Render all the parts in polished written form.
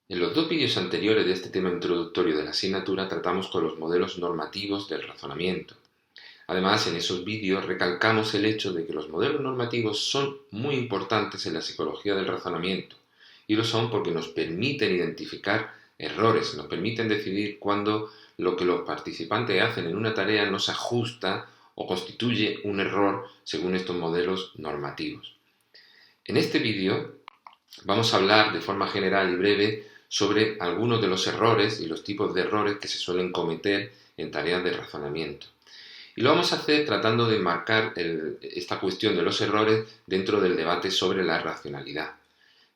En los dos vídeos anteriores de este tema introductorio de la asignatura tratamos con los modelos normativos del razonamiento. Además, en esos vídeos recalcamos el hecho de que los modelos normativos son muy importantes en la psicología del razonamiento, y lo son porque nos permiten identificar errores, nos permiten decidir cuando lo que los participantes hacen en una tarea no se ajusta o constituye un error según estos modelos normativos. En este vídeo vamos a hablar de forma general y breve sobre algunos de los errores y los tipos de errores que se suelen cometer en tareas de razonamiento. Y lo vamos a hacer tratando de enmarcar esta cuestión de los errores dentro del debate sobre la racionalidad.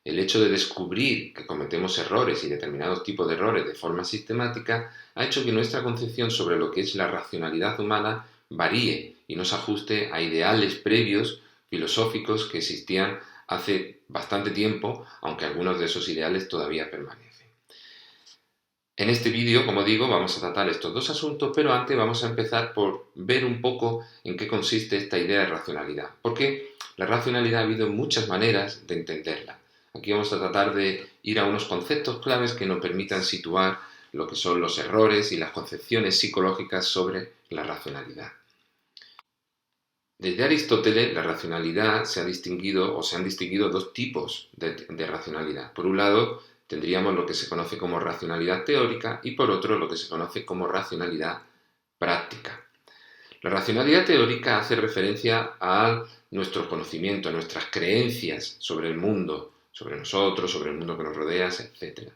El hecho de descubrir que cometemos errores y determinados tipos de errores de forma sistemática ha hecho que nuestra concepción sobre lo que es la racionalidad humana varíe y no se ajuste a ideales previos filosóficos que existían hace bastante tiempo, aunque algunos de esos ideales todavía permanecen. En este vídeo, como digo, vamos a tratar estos dos asuntos, pero antes vamos a empezar por ver un poco en qué consiste esta idea de racionalidad, porque la racionalidad ha habido muchas maneras de entenderla. Aquí vamos a tratar de ir a unos conceptos claves que nos permitan situar lo que son los errores y las concepciones psicológicas sobre la racionalidad. Desde Aristóteles, la racionalidad se han distinguido dos tipos de racionalidad. Por un lado, tendríamos lo que se conoce como racionalidad teórica y por otro lo que se conoce como racionalidad práctica. La racionalidad teórica hace referencia a nuestro conocimiento, a nuestras creencias sobre el mundo, sobre nosotros, sobre el mundo que nos rodea, etc.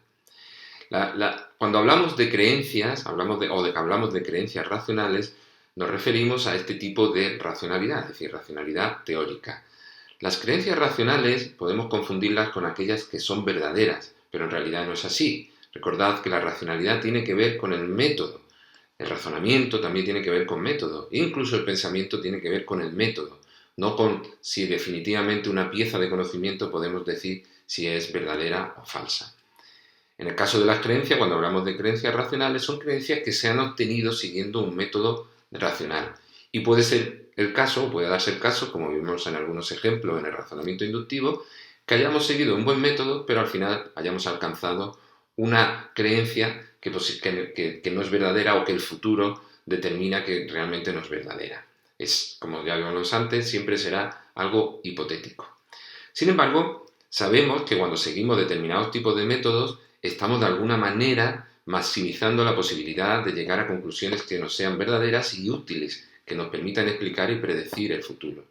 Cuando hablamos de creencias, hablamos de creencias racionales, nos referimos a este tipo de racionalidad, es decir, racionalidad teórica. Las creencias racionales podemos confundirlas con aquellas que son verdaderas, pero en realidad no es así. Recordad que la racionalidad tiene que ver con el método. El razonamiento también tiene que ver con método. Incluso el pensamiento tiene que ver con el método, no con si definitivamente una pieza de conocimiento podemos decir si es verdadera o falsa. En el caso de las creencias, cuando hablamos de creencias racionales, son creencias que se han obtenido siguiendo un método racional. Y puede darse el caso, como vimos en algunos ejemplos en el razonamiento inductivo, que hayamos seguido un buen método, pero al final hayamos alcanzado una creencia que no es verdadera o que el futuro determina que realmente no es verdadera. Como ya vimos antes, siempre será algo hipotético. Sin embargo, sabemos que cuando seguimos determinados tipos de métodos, estamos de alguna manera maximizando la posibilidad de llegar a conclusiones que nos sean verdaderas y útiles, que nos permitan explicar y predecir el futuro.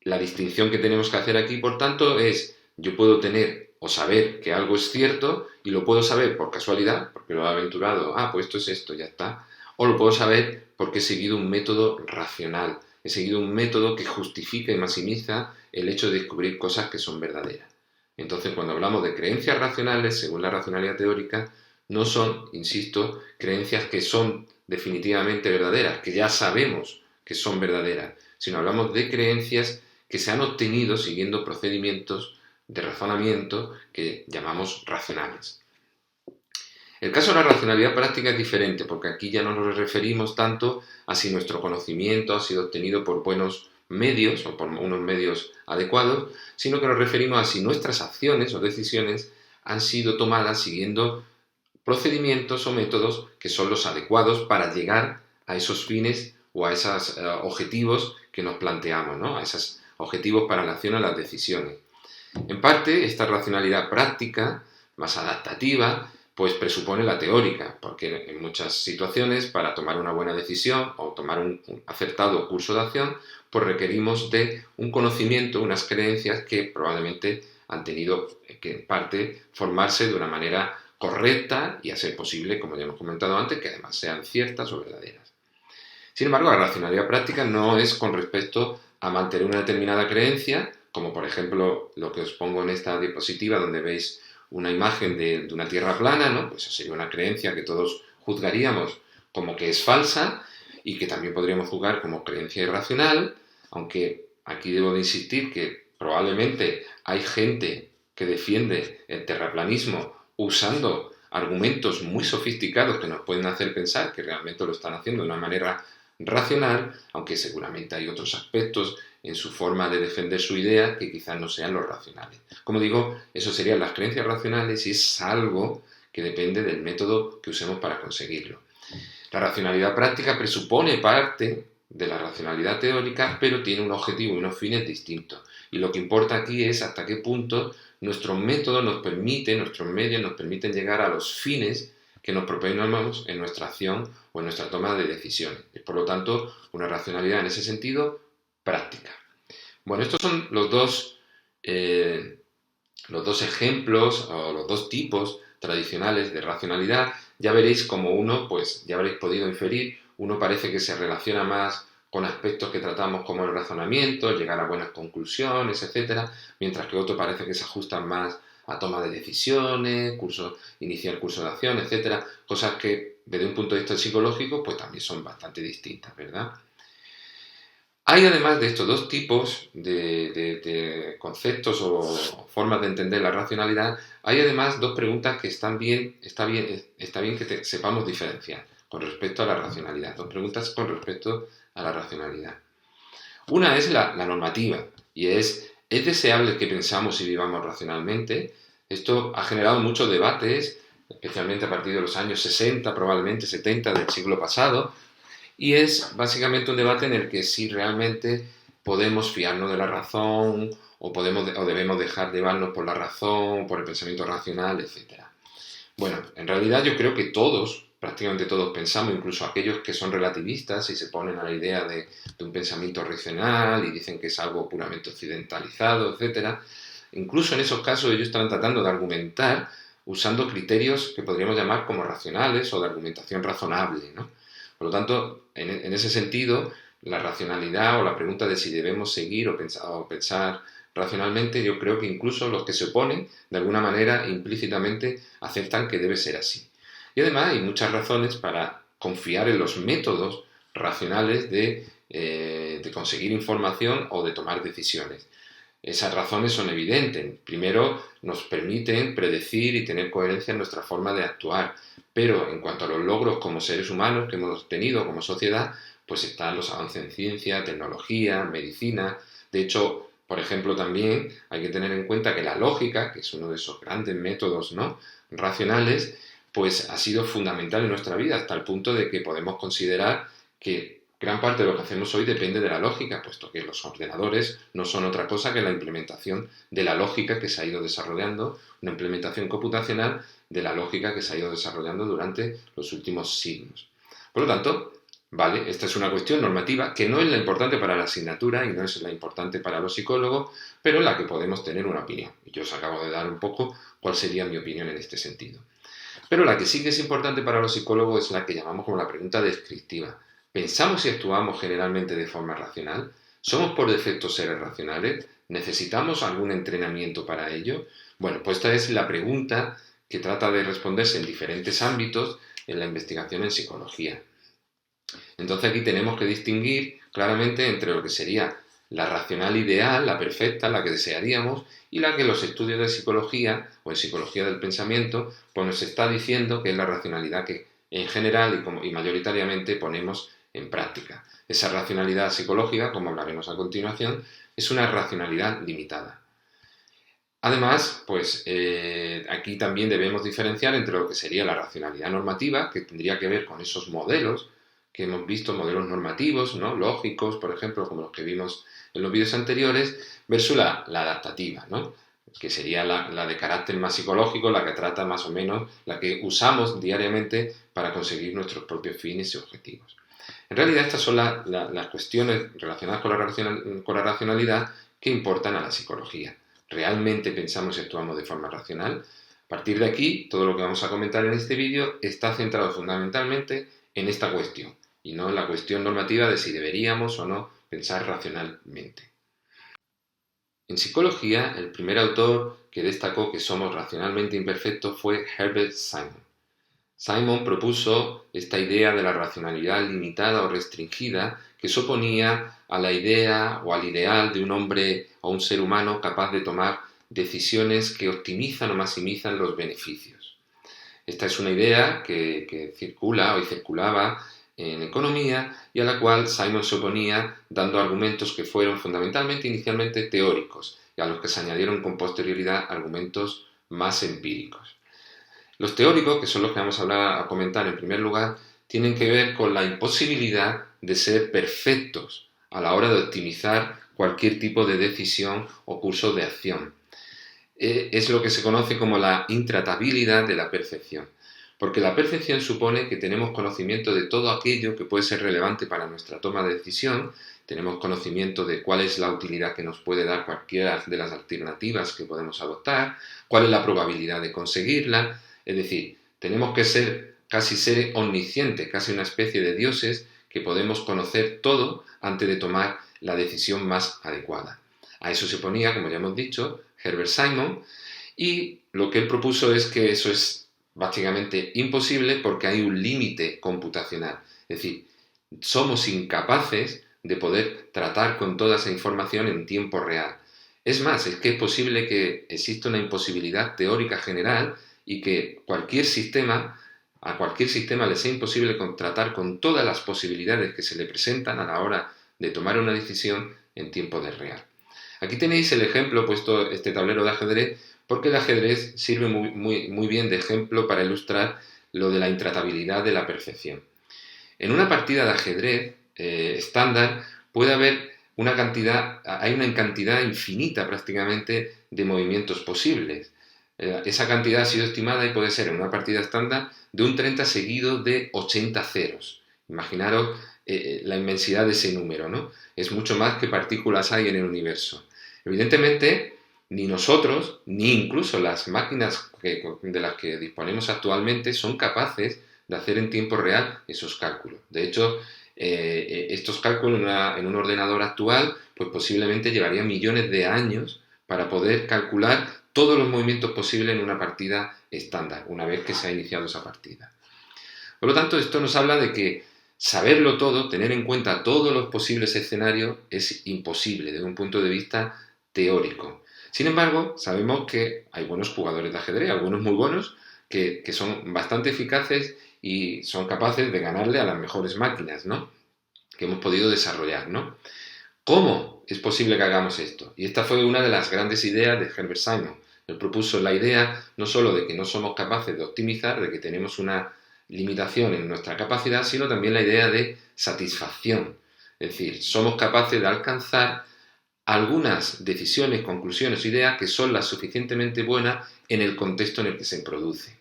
La distinción que tenemos que hacer aquí, por tanto, es yo puedo tener o saber que algo es cierto y lo puedo saber por casualidad, porque lo he aventurado, pues esto es esto, ya está, o lo puedo saber porque he seguido un método racional, he seguido un método que justifica y maximiza el hecho de descubrir cosas que son verdaderas. Entonces, cuando hablamos de creencias racionales, según la racionalidad teórica, no son, insisto, creencias que son definitivamente verdaderas, que ya sabemos que son verdaderas, sino hablamos de creencias que se han obtenido siguiendo procedimientos de razonamiento que llamamos racionales. El caso de la racionalidad práctica es diferente, porque aquí ya no nos referimos tanto a si nuestro conocimiento ha sido obtenido por buenos medios o por unos medios adecuados, sino que nos referimos a si nuestras acciones o decisiones han sido tomadas siguiendo procedimientos o métodos que son los adecuados para llegar a esos fines o a esos objetivos que nos planteamos, ¿no? A esos objetivos para la acción o las decisiones. En parte, esta racionalidad práctica, más adaptativa, pues presupone la teórica, porque en muchas situaciones, para tomar una buena decisión o tomar un acertado curso de acción, pues requerimos de un conocimiento, unas creencias que probablemente han tenido que, en parte, formarse de una manera correcta y a ser posible, como ya hemos comentado antes, que además sean ciertas o verdaderas. Sin embargo, la racionalidad práctica no es con respecto a mantener una determinada creencia, como por ejemplo lo que os pongo en esta diapositiva, donde veis una imagen de una tierra plana, ¿no? Pues eso sería una creencia que todos juzgaríamos como que es falsa y que también podríamos juzgar como creencia irracional, aunque aquí debo de insistir que probablemente hay gente que defiende el terraplanismo usando argumentos muy sofisticados que nos pueden hacer pensar que realmente lo están haciendo de una manera racional, aunque seguramente hay otros aspectos en su forma de defender su idea que quizás no sean los racionales. Como digo, eso serían las creencias racionales y es algo que depende del método que usemos para conseguirlo. La racionalidad práctica presupone parte de la racionalidad teórica, pero tiene un objetivo y unos fines distintos. Y lo que importa aquí es hasta qué punto nuestros métodos nuestros medios nos permiten llegar a los fines que nos proponemos en nuestra acción o en nuestra toma de decisiones. Es, por lo tanto, una racionalidad en ese sentido práctica. Bueno, estos son los dos ejemplos o los dos tipos tradicionales de racionalidad. Ya veréis como uno, pues ya habréis podido inferir, uno parece que se relaciona más con aspectos que tratamos como el razonamiento, llegar a buenas conclusiones, etcétera, mientras que otro parece que se ajustan más a toma de decisiones, iniciar curso de acción, etcétera, cosas que desde un punto de vista psicológico pues también son bastante distintas, ¿verdad? Hay además de estos dos tipos de conceptos o formas de entender la racionalidad, hay además dos preguntas que está bien que sepamos diferenciar con respecto a la racionalidad. Dos preguntas con respecto a la racionalidad. Una es la normativa y ¿es deseable que pensamos y vivamos racionalmente? Esto ha generado muchos debates, especialmente a partir de los años 60, probablemente 70 del siglo pasado, y es básicamente un debate en el que si realmente podemos fiarnos de la razón o debemos dejar de llevarnos por la razón, por el pensamiento racional, etc. Bueno, en realidad yo creo que prácticamente todos pensamos, incluso aquellos que son relativistas y se ponen a la idea de un pensamiento racional y dicen que es algo puramente occidentalizado, etc. Incluso en esos casos ellos están tratando de argumentar usando criterios que podríamos llamar como racionales o de argumentación razonable, ¿no? Por lo tanto, en ese sentido, la racionalidad o la pregunta de si debemos seguir o pensar racionalmente, yo creo que incluso los que se oponen, de alguna manera, implícitamente, aceptan que debe ser así. Y además hay muchas razones para confiar en los métodos racionales de conseguir información o de tomar decisiones. Esas razones son evidentes. Primero, nos permiten predecir y tener coherencia en nuestra forma de actuar. Pero en cuanto a los logros como seres humanos que hemos tenido como sociedad, pues están los avances en ciencia, tecnología, medicina. De hecho, por ejemplo, también hay que tener en cuenta que la lógica, que es uno de esos grandes métodos, ¿no?, racionales, pues ha sido fundamental en nuestra vida, hasta el punto de que podemos considerar que gran parte de lo que hacemos hoy depende de la lógica, puesto que los ordenadores no son otra cosa que la implementación de la lógica que se ha ido desarrollando, una implementación computacional de la lógica que se ha ido desarrollando durante los últimos siglos. Por lo tanto, vale, esta es una cuestión normativa que no es la importante para la asignatura y no es la importante para los psicólogos, pero en la que podemos tener una opinión. Y yo os acabo de dar un poco cuál sería mi opinión en este sentido. Pero la que sí que es importante para los psicólogos es la que llamamos como la pregunta descriptiva. ¿Pensamos y actuamos generalmente de forma racional? ¿Somos por defecto seres racionales? ¿Necesitamos algún entrenamiento para ello? Bueno, pues esta es la pregunta que trata de responderse en diferentes ámbitos en la investigación en psicología. Entonces aquí tenemos que distinguir claramente entre lo que sería la racional ideal, la perfecta, la que desearíamos, y la que los estudios de psicología o en psicología del pensamiento pues nos está diciendo que es la racionalidad que en general y mayoritariamente ponemos en práctica. Esa racionalidad psicológica, como hablaremos a continuación, es una racionalidad limitada. Además, pues aquí también debemos diferenciar entre lo que sería la racionalidad normativa, que tendría que ver con esos modelos que hemos visto, modelos normativos, ¿no?, lógicos, por ejemplo, como los que vimos en los vídeos anteriores, versus la adaptativa, ¿no?, que sería la de carácter más psicológico, la que trata más o menos, la que usamos diariamente para conseguir nuestros propios fines y objetivos. En realidad estas son las cuestiones relacionadas con la racionalidad que importan a la psicología. ¿Realmente pensamos y actuamos de forma racional? A partir de aquí, todo lo que vamos a comentar en este vídeo está centrado fundamentalmente en esta cuestión y no en la cuestión normativa de si deberíamos o no pensar racionalmente. En psicología, el primer autor que destacó que somos racionalmente imperfectos fue Herbert Simon. Simon propuso esta idea de la racionalidad limitada o restringida que se oponía a la idea o al ideal de un hombre o un ser humano capaz de tomar decisiones que optimizan o maximizan los beneficios. Esta es una idea que circulaba en economía y a la cual Simon se oponía dando argumentos que fueron fundamentalmente inicialmente teóricos y a los que se añadieron con posterioridad argumentos más empíricos. Los teóricos, que son los que vamos a comentar en primer lugar, tienen que ver con la imposibilidad de ser perfectos a la hora de optimizar cualquier tipo de decisión o curso de acción. Es lo que se conoce como la intratabilidad de la percepción, porque la percepción supone que tenemos conocimiento de todo aquello que puede ser relevante para nuestra toma de decisión, tenemos conocimiento de cuál es la utilidad que nos puede dar cualquiera de las alternativas que podemos adoptar, cuál es la probabilidad de conseguirla, es decir, tenemos que ser omniscientes, casi una especie de dioses que podemos conocer todo antes de tomar la decisión más adecuada. A eso se oponía, como ya hemos dicho, Herbert Simon, y lo que él propuso es que eso es básicamente imposible porque hay un límite computacional. Es decir, somos incapaces de poder tratar con toda esa información en tiempo real. Es más, es que es posible que exista una imposibilidad teórica general y que a cualquier sistema le sea imposible tratar con todas las posibilidades que se le presentan a la hora de tomar una decisión en tiempo real. Aquí tenéis el ejemplo, puesto este tablero de ajedrez, porque el ajedrez sirve muy bien de ejemplo para ilustrar lo de la intratabilidad de la percepción. En una partida de ajedrez estándar puede haber hay una cantidad infinita prácticamente de movimientos posibles. Esa cantidad ha sido estimada y puede ser en una partida estándar de un 30 seguido de 80 ceros. Imaginaros la inmensidad de ese número, ¿no? Es mucho más que partículas hay en el universo. Evidentemente, ni nosotros, ni incluso las máquinas de las que disponemos actualmente son capaces de hacer en tiempo real esos cálculos. De hecho, estos cálculos en un ordenador actual, pues posiblemente llevarían millones de años para poder calcular todos los movimientos posibles en una partida estándar, una vez que se ha iniciado esa partida. Por lo tanto, esto nos habla de que saberlo todo, tener en cuenta todos los posibles escenarios, es imposible desde un punto de vista teórico. Sin embargo, sabemos que hay buenos jugadores de ajedrez, algunos muy buenos, que son bastante eficaces y son capaces de ganarle a las mejores máquinas, ¿no?, que hemos podido desarrollar, ¿no? ¿Cómo es posible que hagamos esto? Y esta fue una de las grandes ideas de Herbert Simon. Él propuso la idea no solo de que no somos capaces de optimizar, de que tenemos una limitación en nuestra capacidad, sino también la idea de satisfacción. Es decir, somos capaces de alcanzar algunas decisiones, conclusiones o ideas que son las suficientemente buenas en el contexto en el que se produce.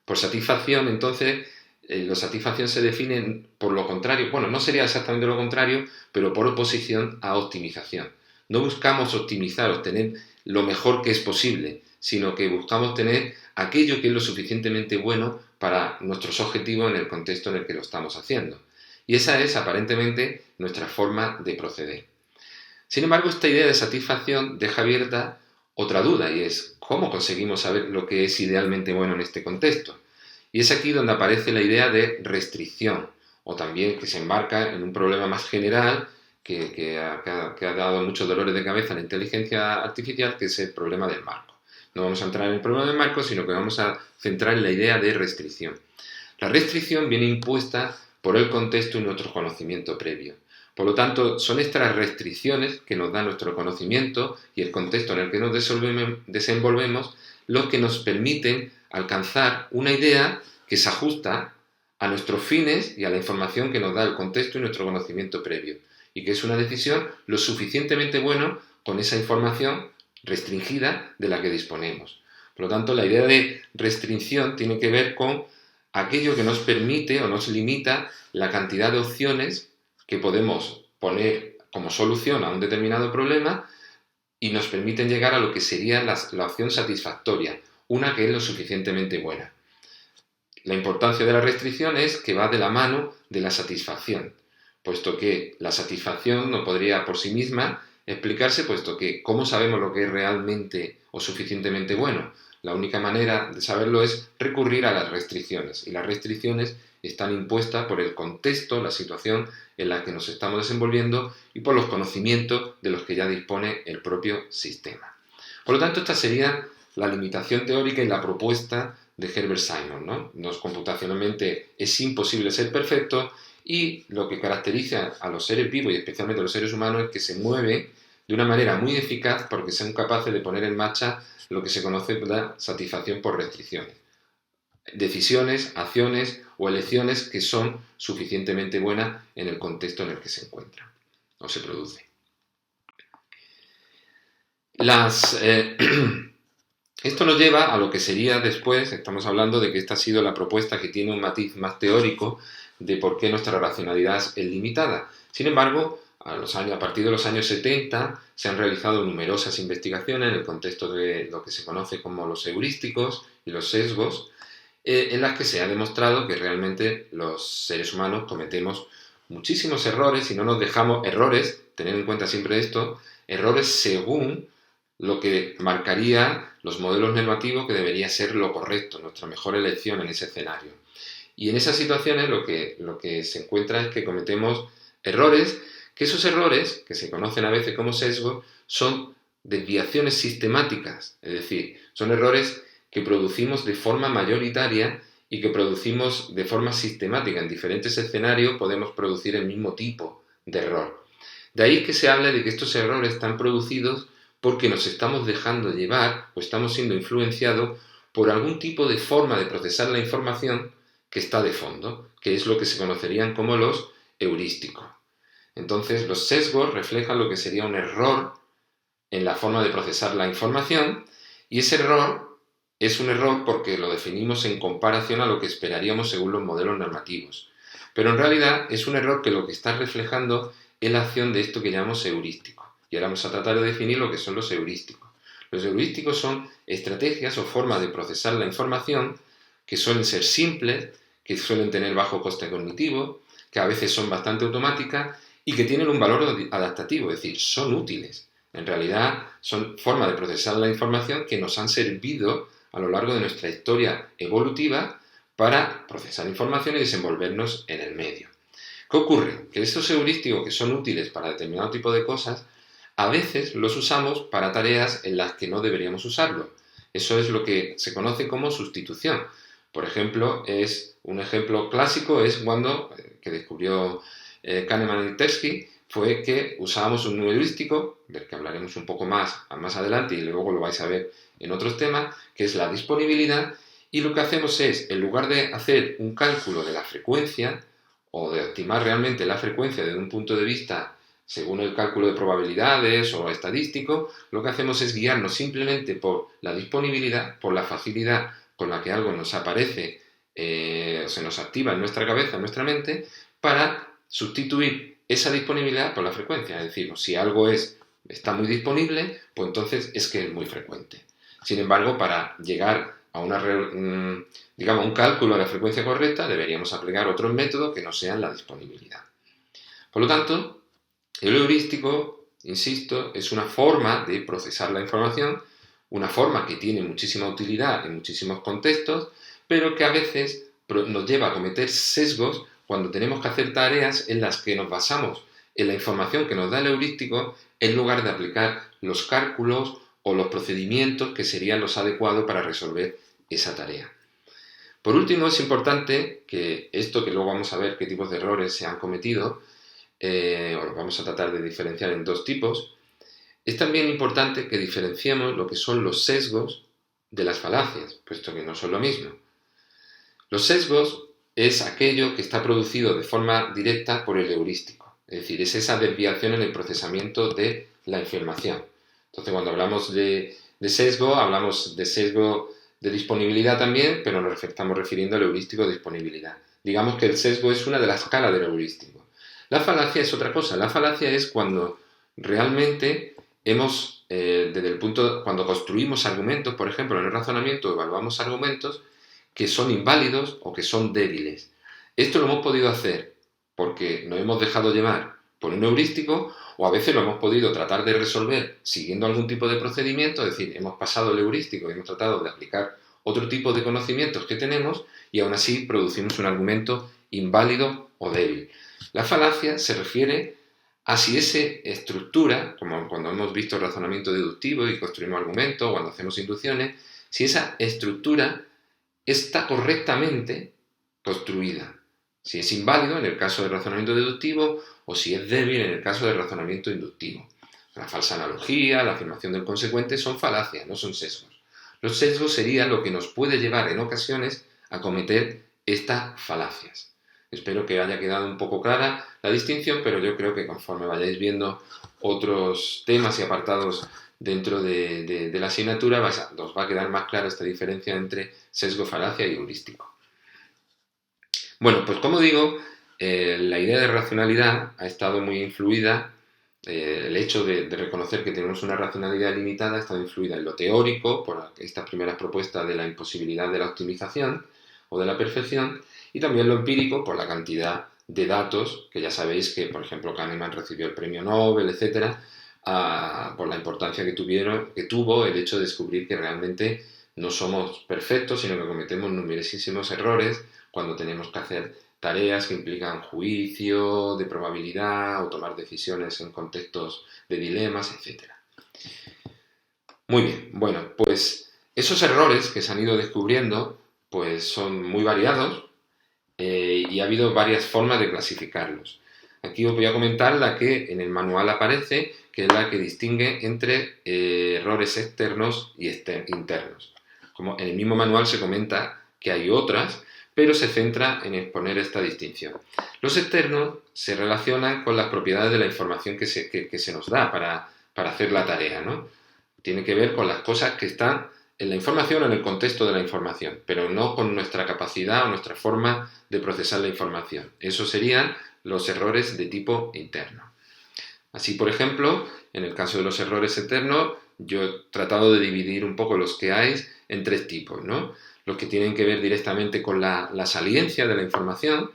Por satisfacción, entonces, la satisfacción se define por lo contrario, bueno, no sería exactamente lo contrario, pero por oposición a optimización. No buscamos optimizar, obtener lo mejor que es posible, sino que buscamos tener aquello que es lo suficientemente bueno para nuestros objetivos en el contexto en el que lo estamos haciendo. Y esa es aparentemente nuestra forma de proceder. Sin embargo, esta idea de satisfacción deja abierta otra duda, y es ¿cómo conseguimos saber lo que es idealmente bueno en este contexto? Y es aquí donde aparece la idea de restricción, o también que se embarca en un problema más general que ha dado muchos dolores de cabeza a la inteligencia artificial, que es el problema del marco. No vamos a entrar en el problema del marco, sino que vamos a centrar en la idea de restricción. La restricción viene impuesta por el contexto y nuestro conocimiento previo. Por lo tanto, son estas restricciones que nos da nuestro conocimiento y el contexto en el que nos desenvolvemos los que nos permiten alcanzar una idea que se ajusta a nuestros fines y a la información que nos da el contexto y nuestro conocimiento previo, y que es una decisión lo suficientemente buena con esa información restringida de la que disponemos. Por lo tanto, la idea de restricción tiene que ver con aquello que nos permite o nos limita la cantidad de opciones que podemos poner como solución a un determinado problema y nos permiten llegar a lo que sería la opción satisfactoria, una que es lo suficientemente buena. La importancia de la restricción es que va de la mano de la satisfacción, puesto que la satisfacción no podría por sí misma explicarse, puesto que ¿cómo sabemos lo que es realmente o suficientemente bueno? La única manera de saberlo es recurrir a las restricciones, y las restricciones están impuestas por el contexto, la situación en la que nos estamos desenvolviendo y por los conocimientos de los que ya dispone el propio sistema. Por lo tanto, esta sería la limitación teórica y la propuesta de Herbert Simon, ¿no? Computacionalmente es imposible ser perfecto Y lo que caracteriza a los seres vivos y especialmente a los seres humanos es que se mueven de una manera muy eficaz porque son capaces de poner en marcha lo que se conoce como la satisfacción por restricciones. Decisiones, acciones o elecciones que son suficientemente buenas en el contexto en el que se encuentran o se produce. Esto nos lleva a lo que sería después, estamos hablando de que esta ha sido la propuesta que tiene un matiz más teórico de por qué nuestra racionalidad es limitada. Sin embargo, a partir de los años 70 se han realizado numerosas investigaciones en el contexto de lo que se conoce como los heurísticos y los sesgos, en las que se ha demostrado que realmente los seres humanos cometemos muchísimos errores y no nos dejamos errores, tener en cuenta siempre esto, errores según lo que marcaría los modelos normativos que debería ser lo correcto, nuestra mejor elección en ese escenario. Y en esas situaciones lo que se encuentra es que cometemos errores, que esos errores, que se conocen a veces como sesgos, son desviaciones sistemáticas, es decir, son errores que producimos de forma mayoritaria y que producimos de forma sistemática. En diferentes escenarios podemos producir el mismo tipo de error. De ahí que se habla de que estos errores están producidos porque nos estamos dejando llevar o estamos siendo influenciados por algún tipo de forma de procesar la información que está de fondo, que es lo que se conocerían como los heurísticos. Entonces, los sesgos reflejan lo que sería un error en la forma de procesar la información, y ese error es un error porque lo definimos en comparación a lo que esperaríamos según los modelos normativos. Pero en realidad es un error que lo que está reflejando es la acción de esto que llamamos heurístico. Y ahora vamos a tratar de definir lo que son los heurísticos. Los heurísticos son estrategias o formas de procesar la información que suelen ser simples, que suelen tener bajo coste cognitivo, que a veces son bastante automáticas y que tienen un valor adaptativo, es decir, son útiles. En realidad son formas de procesar la información que nos han servido a lo largo de nuestra historia evolutiva para procesar información y desenvolvernos en el medio. ¿Qué ocurre? Que estos heurísticos que son útiles para determinado tipo de cosas, a veces los usamos para tareas en las que no deberíamos usarlo. Eso es lo que se conoce como sustitución. Por ejemplo, un ejemplo clásico es cuando, que descubrió Kahneman y Tversky, fue que usábamos un heurístico, del que hablaremos un poco más adelante y luego lo vais a ver en otros temas, que es la disponibilidad, y lo que hacemos es, en lugar de hacer un cálculo de la frecuencia o de estimar realmente la frecuencia desde un punto de vista según el cálculo de probabilidades o estadístico, lo que hacemos es guiarnos simplemente por la disponibilidad, por la facilidad con la que algo nos aparece, se nos activa en nuestra cabeza, en nuestra mente, para sustituir esa disponibilidad por la frecuencia. Es decir, si algo está muy disponible, pues entonces es que es muy frecuente. Sin embargo, para llegar a un cálculo de la frecuencia correcta, deberíamos aplicar otros métodos que no sean la disponibilidad. Por lo tanto, el heurístico, insisto, es una forma de procesar la información, una forma que tiene muchísima utilidad en muchísimos contextos, pero que a veces nos lleva a cometer sesgos cuando tenemos que hacer tareas en las que nos basamos en la información que nos da el heurístico en lugar de aplicar los cálculos o los procedimientos que serían los adecuados para resolver esa tarea. Por último, es importante que esto, que luego vamos a ver qué tipos de errores se han cometido, o vamos a tratar de diferenciar en dos tipos, es también importante que diferenciemos lo que son los sesgos de las falacias, puesto que no son lo mismo. Los sesgos es aquello que está producido de forma directa por el heurístico, es decir, es esa desviación en el procesamiento de la información. Entonces, cuando hablamos de sesgo, hablamos de sesgo de disponibilidad también, pero nos estamos refiriendo al heurístico de disponibilidad. Digamos que el sesgo es una de las escalas del heurístico. La falacia es otra cosa. La falacia es cuando realmente cuando construimos argumentos, por ejemplo, en el razonamiento evaluamos argumentos que son inválidos o que son débiles. Esto lo hemos podido hacer porque nos hemos dejado llevar por un heurístico, o a veces lo hemos podido tratar de resolver siguiendo algún tipo de procedimiento, es decir, hemos pasado el heurístico y hemos tratado de aplicar otro tipo de conocimientos que tenemos y aún así producimos un argumento inválido o débil. La falacia se refiere a si esa estructura, como cuando hemos visto razonamiento deductivo y construimos argumentos, cuando hacemos inducciones, si esa estructura está correctamente construida. Si es inválido en el caso del razonamiento deductivo o si es débil en el caso del razonamiento inductivo. La falsa analogía, la afirmación del consecuente son falacias, no son sesgos. Los sesgos serían lo que nos puede llevar en ocasiones a cometer estas falacias. Espero que haya quedado un poco clara la distinción, pero yo creo que conforme vayáis viendo otros temas y apartados dentro de la asignatura, os va a quedar más clara esta diferencia entre sesgo, falacia y heurístico. Bueno, pues como digo, la idea de racionalidad ha estado muy influida, el hecho de reconocer que tenemos una racionalidad limitada ha estado influida en lo teórico, por estas primeras propuestas de la imposibilidad de la optimización o de la perfección, y también lo empírico por la cantidad de datos, que ya sabéis que, por ejemplo, Kahneman recibió el premio Nobel, etcétera, por la importancia que tuvo el hecho de descubrir que realmente no somos perfectos, sino que cometemos numerosísimos errores cuando tenemos que hacer tareas que implican juicio, de probabilidad, o tomar decisiones en contextos de dilemas, etc. Muy bien, bueno, pues esos errores que se han ido descubriendo pues son muy variados y ha habido varias formas de clasificarlos. Aquí os voy a comentar la que en el manual aparece, que es la que distingue entre errores externos y internos. Como en el mismo manual se comenta que hay otras, pero se centra en exponer esta distinción. Los externos se relacionan con las propiedades de la información que se nos da para hacer la tarea, ¿no? Tiene que ver con las cosas que están en la información o en el contexto de la información, pero no con nuestra capacidad o nuestra forma de procesar la información. Esos serían los errores de tipo interno. Así, por ejemplo, en el caso de los errores externos, yo he tratado de dividir un poco los que hay en tres tipos, ¿no? Los que tienen que ver directamente con la saliencia de la información,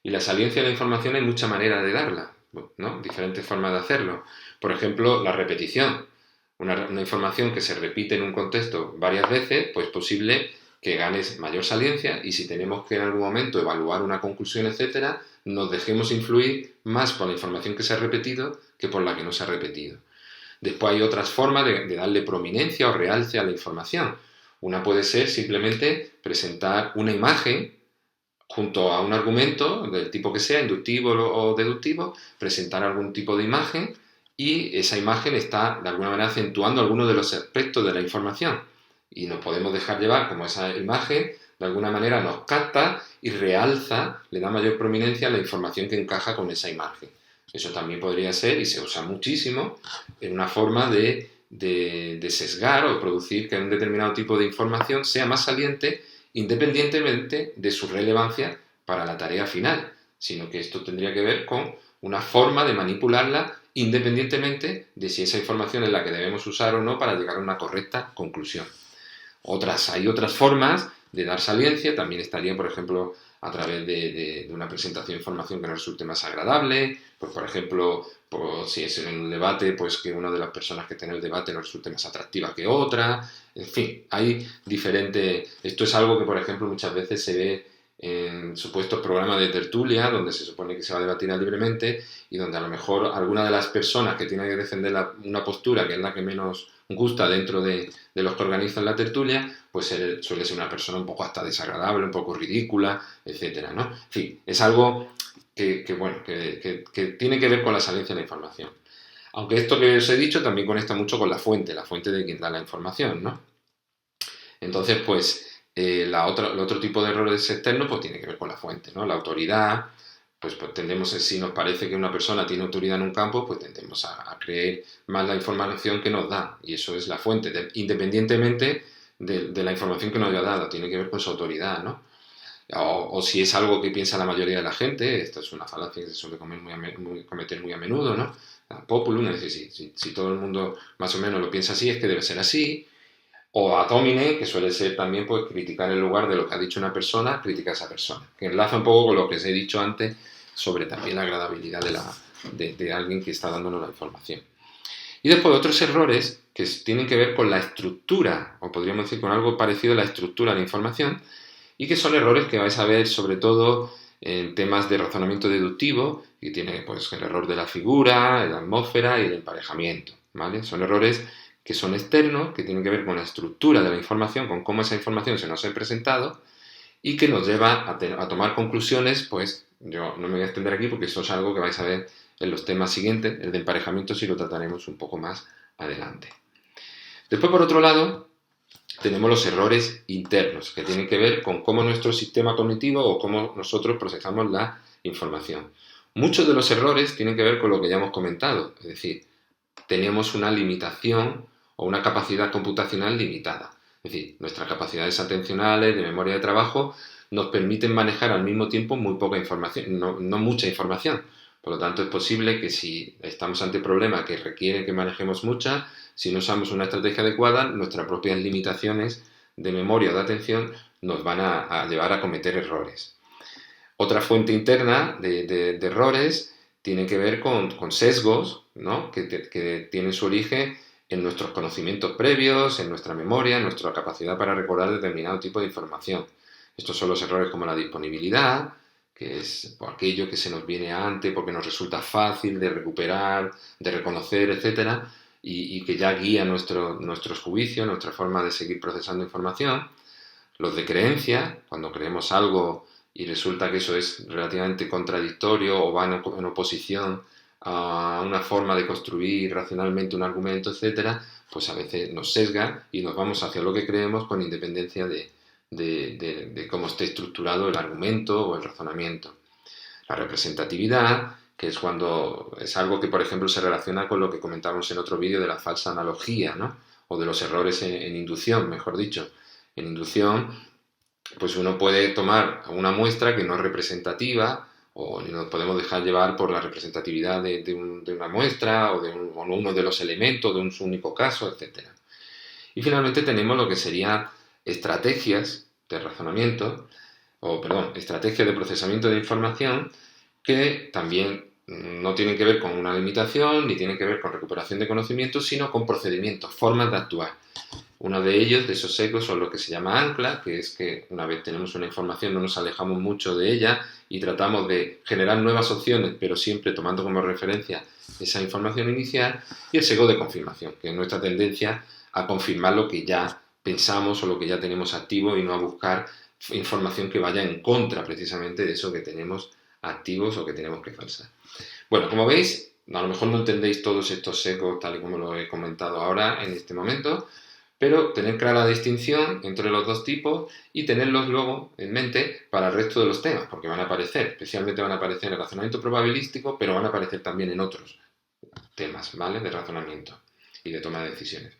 y la saliencia de la información hay muchas maneras de darla, ¿no? Diferentes formas de hacerlo. Por ejemplo, la repetición. Una información que se repite en un contexto varias veces, pues es posible que ganes mayor saliencia, y si tenemos que en algún momento evaluar una conclusión, etcétera, nos dejemos influir más por la información que se ha repetido que por la que no se ha repetido. Después hay otras formas de darle prominencia o realce a la información. Una puede ser simplemente presentar una imagen junto a un argumento del tipo que sea, inductivo o deductivo, presentar algún tipo de imagen, y esa imagen está de alguna manera acentuando algunos de los aspectos de la información. Y nos podemos dejar llevar como esa imagen de alguna manera nos capta y realza, le da mayor prominencia a la información que encaja con esa imagen. Eso también podría ser, y se usa muchísimo, en una forma de sesgar o producir que un determinado tipo de información sea más saliente independientemente de su relevancia para la tarea final, sino que esto tendría que ver con una forma de manipularla independientemente de si esa información es la que debemos usar o no para llegar a una correcta conclusión. Hay otras formas de dar saliencia, también estaría, por ejemplo, a través de una presentación de información que nos resulte más agradable, pues por ejemplo, pues, si es en un debate, pues que una de las personas que tiene el debate nos resulte más atractiva que otra, en fin, hay diferentes... Esto es algo que, por ejemplo, muchas veces se ve en supuestos programas de tertulia, donde se supone que se va a debatir libremente y donde a lo mejor alguna de las personas que tiene que defender una postura que es la que menos gusta dentro de los que organizan la tertulia, pues suele ser una persona un poco hasta desagradable, un poco ridícula, etcétera, ¿no? En fin, es algo que tiene que ver con la saliencia de la información. Aunque esto que os he dicho también conecta mucho con la fuente de quien da la información, ¿no? Entonces, pues, el otro tipo de errores externos pues tiene que ver con la fuente, ¿no? La autoridad, pues tendemos, si nos parece que una persona tiene autoridad en un campo, pues tendemos a creer más la información que nos da, y eso es la fuente, independientemente de la información que nos haya dado, tiene que ver con su autoridad, ¿no? O si es algo que piensa la mayoría de la gente, esto es una falacia que se suele cometer muy a menudo, ¿no? Populum, es decir, si todo el mundo más o menos lo piensa así, es que debe ser así. O ad hominem, que suele ser también pues criticar en lugar de lo que ha dicho una persona, critica a esa persona. Que enlaza un poco con lo que os he dicho antes sobre también la agradabilidad de alguien que está dándonos la información. Y después otros errores que tienen que ver con la estructura, o podríamos decir con algo parecido a la estructura de la información, y que son errores que vais a ver sobre todo en temas de razonamiento deductivo, y tiene pues el error de la figura, la atmósfera y el emparejamiento, ¿vale? Son errores que son externos, que tienen que ver con la estructura de la información, con cómo esa información se nos ha presentado, y que nos lleva a tomar conclusiones pues Yo no me voy a extender aquí porque eso es algo que vais a ver en los temas siguientes. El de emparejamiento sí lo trataremos un poco más adelante. Después, por otro lado, tenemos los errores internos, que tienen que ver con cómo nuestro sistema cognitivo o cómo nosotros procesamos la información. Muchos de los errores tienen que ver con lo que ya hemos comentado, es decir, tenemos una limitación o una capacidad computacional limitada. Es decir, nuestras capacidades atencionales, de memoria de trabajo, nos permiten manejar al mismo tiempo muy poca información, no mucha información. Por lo tanto, es posible que si estamos ante problemas que requieren que manejemos mucha, si no usamos una estrategia adecuada, nuestras propias limitaciones de memoria o de atención nos van a llevar a cometer errores. Otra fuente interna de errores tiene que ver con sesgos, ¿no? que tienen su origen en nuestros conocimientos previos, en nuestra memoria, en nuestra capacidad para recordar determinado tipo de información. Estos son los errores como la disponibilidad, que es aquello que se nos viene antes porque nos resulta fácil de recuperar, de reconocer, etcétera, y que ya guía nuestros juicios, nuestra forma de seguir procesando información. Los de creencia, cuando creemos algo y resulta que eso es relativamente contradictorio o va en oposición a una forma de construir racionalmente un argumento, etcétera, pues a veces nos sesga y nos vamos hacia lo que creemos con independencia de cómo esté estructurado el argumento o el razonamiento. La representatividad, que es cuando es algo que, por ejemplo, se relaciona con lo que comentamos en otro vídeo de la falsa analogía, ¿no? O de los errores en inducción, mejor dicho. En inducción, pues uno puede tomar una muestra que no es representativa o nos podemos dejar llevar por la representatividad de una muestra o de uno de los elementos de un único caso, etc. Y finalmente tenemos lo que serían estrategias de razonamiento, estrategias de procesamiento de información que también no tienen que ver con una limitación ni tienen que ver con recuperación de conocimientos, sino con procedimientos, formas de actuar. Uno de ellos, de esos sesgos, son lo que se llama ancla, que es que una vez tenemos una información no nos alejamos mucho de ella y tratamos de generar nuevas opciones, pero siempre tomando como referencia esa información inicial, y el sesgo de confirmación, que es nuestra tendencia a confirmar lo que ya pensamos o lo que ya tenemos activo y no a buscar información que vaya en contra precisamente de eso que tenemos activos o que tenemos que falsar. Bueno, como veis, a lo mejor no entendéis todos estos sesgos tal y como lo he comentado ahora en este momento, pero tener clara la distinción entre los dos tipos y tenerlos luego en mente para el resto de los temas, porque van a aparecer, especialmente van a aparecer en el razonamiento probabilístico, pero van a aparecer también en otros temas, ¿vale? De razonamiento y de toma de decisiones.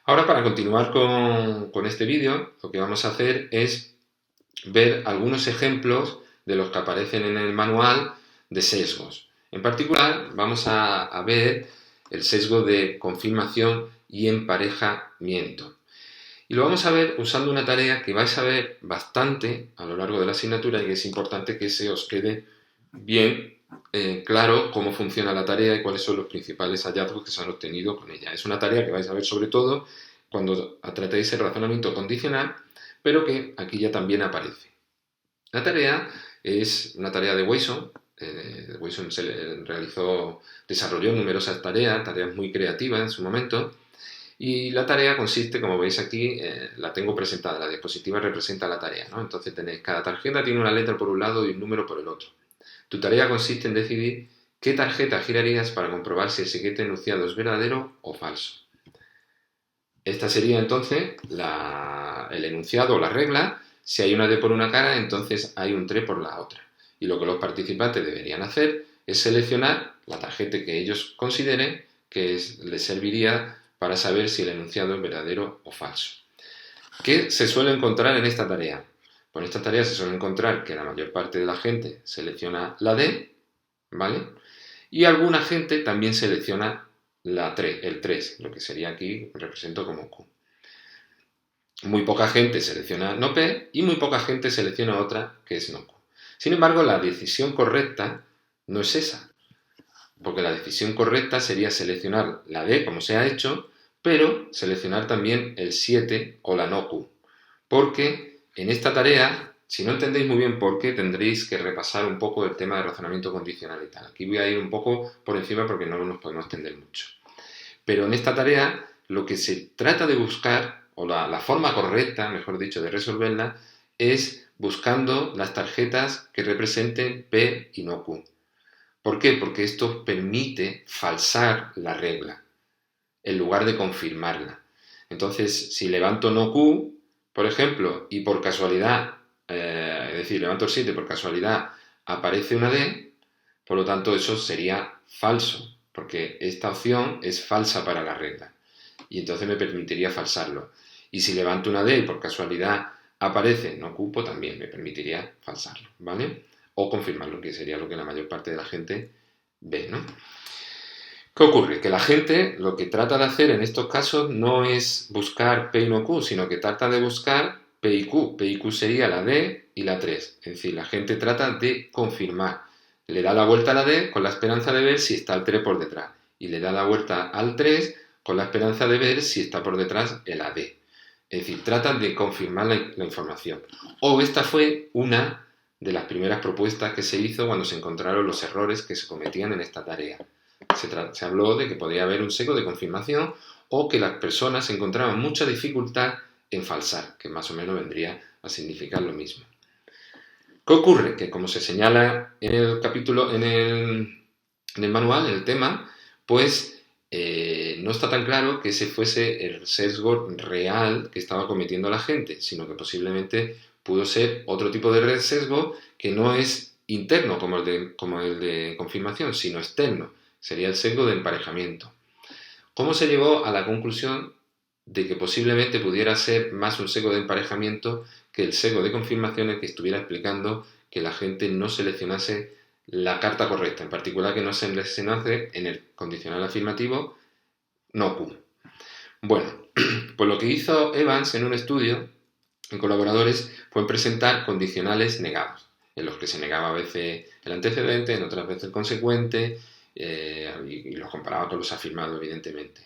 Ahora, para continuar con este vídeo, lo que vamos a hacer es ver algunos ejemplos de los que aparecen en el manual de sesgos. En particular, vamos a ver el sesgo de confirmación y emparejamiento. Y lo vamos a ver usando una tarea que vais a ver bastante a lo largo de la asignatura y que es importante que se os quede bien claro cómo funciona la tarea y cuáles son los principales hallazgos que se han obtenido con ella. Es una tarea que vais a ver sobre todo cuando tratéis el razonamiento condicional, pero que aquí ya también aparece. La tarea es una tarea de Wasson. Wasson desarrolló numerosas tareas muy creativas en su momento, y la tarea consiste, como veis aquí, la tengo presentada, la diapositiva representa la tarea, ¿no? Entonces tenéis, cada tarjeta tiene una letra por un lado y un número por el otro. Tu tarea consiste en decidir qué tarjeta girarías para comprobar si el siguiente enunciado es verdadero o falso. Esta sería entonces el enunciado o la regla. Si hay una D por una cara, entonces hay un 3 por la otra. Y lo que los participantes deberían hacer es seleccionar la tarjeta que ellos consideren que les serviría para saber si el enunciado es verdadero o falso. ¿Qué se suele encontrar en esta tarea? Pues en esta tarea se suele encontrar que la mayor parte de la gente selecciona la D, ¿vale? Y alguna gente también selecciona el 3, lo que sería aquí, represento como Q. Muy poca gente selecciona no P y muy poca gente selecciona otra que es no Q. Sin embargo, la decisión correcta no es esa, porque la decisión correcta sería seleccionar la D como se ha hecho, pero seleccionar también el 7 o la no Q. Porque en esta tarea, si no entendéis muy bien por qué, tendréis que repasar un poco el tema de razonamiento condicional y tal. Aquí voy a ir un poco por encima porque no nos podemos extender mucho. Pero en esta tarea lo que se trata de buscar, o la forma correcta, mejor dicho, de resolverla, es buscando las tarjetas que representen P y no Q. ¿Por qué? Porque esto permite falsar la regla en lugar de confirmarla. Entonces, si levanto no Q, por ejemplo, y por casualidad, es decir, levanto el 7 por casualidad, aparece una D, por lo tanto eso sería falso, porque esta opción es falsa para la regla, y entonces me permitiría falsarlo. Y si levanto una D y por casualidad aparece no Q, pues también me permitiría falsarlo, ¿vale? O confirmarlo, que sería lo que la mayor parte de la gente ve, ¿no? ¿Qué ocurre? Que la gente lo que trata de hacer en estos casos no es buscar P y no Q, sino que trata de buscar P y Q. P y Q sería la D y la 3. Es decir, la gente trata de confirmar. Le da la vuelta a la D con la esperanza de ver si está el 3 por detrás. Y le da la vuelta al 3 con la esperanza de ver si está por detrás el AD. Es decir, tratan de confirmar la información. O esta fue una de las primeras propuestas que se hizo cuando se encontraron los errores que se cometían en esta tarea. Se habló de que podría haber un sesgo de confirmación o que las personas encontraban mucha dificultad en falsar, que más o menos vendría a significar lo mismo. ¿Qué ocurre? Que como se señala en el capítulo, en el manual, en el tema, pues no está tan claro que ese fuese el sesgo real que estaba cometiendo la gente, sino que posiblemente pudo ser otro tipo de sesgo que no es interno como el de confirmación, sino externo. Sería el sesgo de emparejamiento. ¿Cómo se llegó a la conclusión de que posiblemente pudiera ser más un sesgo de emparejamiento que el sesgo de confirmación, el que estuviera explicando que la gente no seleccionase la carta correcta, en particular que no se seleccionase en el condicional afirmativo no Q? Bueno, pues lo que hizo Evans en un estudio en colaboradores fue presentar condicionales negados, en los que se negaba a veces el antecedente, en otras veces el consecuente, y los comparaba con los afirmados, evidentemente.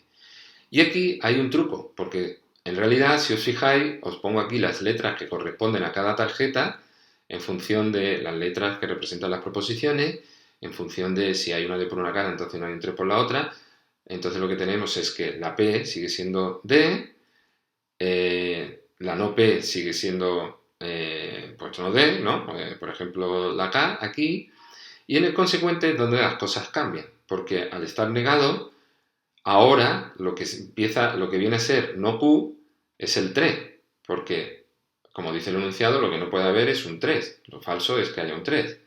Y aquí hay un truco, porque en realidad, si os fijáis, os pongo aquí las letras que corresponden a cada tarjeta en función de las letras que representan las proposiciones, en función de si hay una D por una cara, entonces no hay un 3 por la otra. Entonces lo que tenemos es que la P sigue siendo D, la no P sigue siendo pues no D, ¿no? Por ejemplo, la K aquí. Y en el consecuente es donde las cosas cambian, porque al estar negado, ahora lo que viene a ser no Q es el 3, porque, como dice el enunciado, lo que no puede haber es un 3, lo falso es que haya un 3.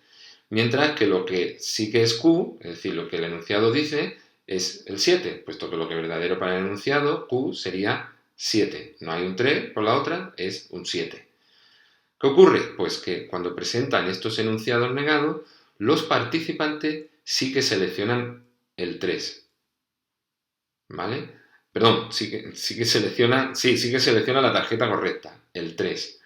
Mientras que lo que sí que es Q, es decir, lo que el enunciado dice, es el 7, puesto que lo que es verdadero para el enunciado, Q sería 7. No hay un 3 por la otra, es un 7. ¿Qué ocurre? Pues que cuando presentan estos enunciados negados, los participantes sí que seleccionan el 3, ¿vale? Perdón, sí que selecciona la tarjeta correcta, el 3.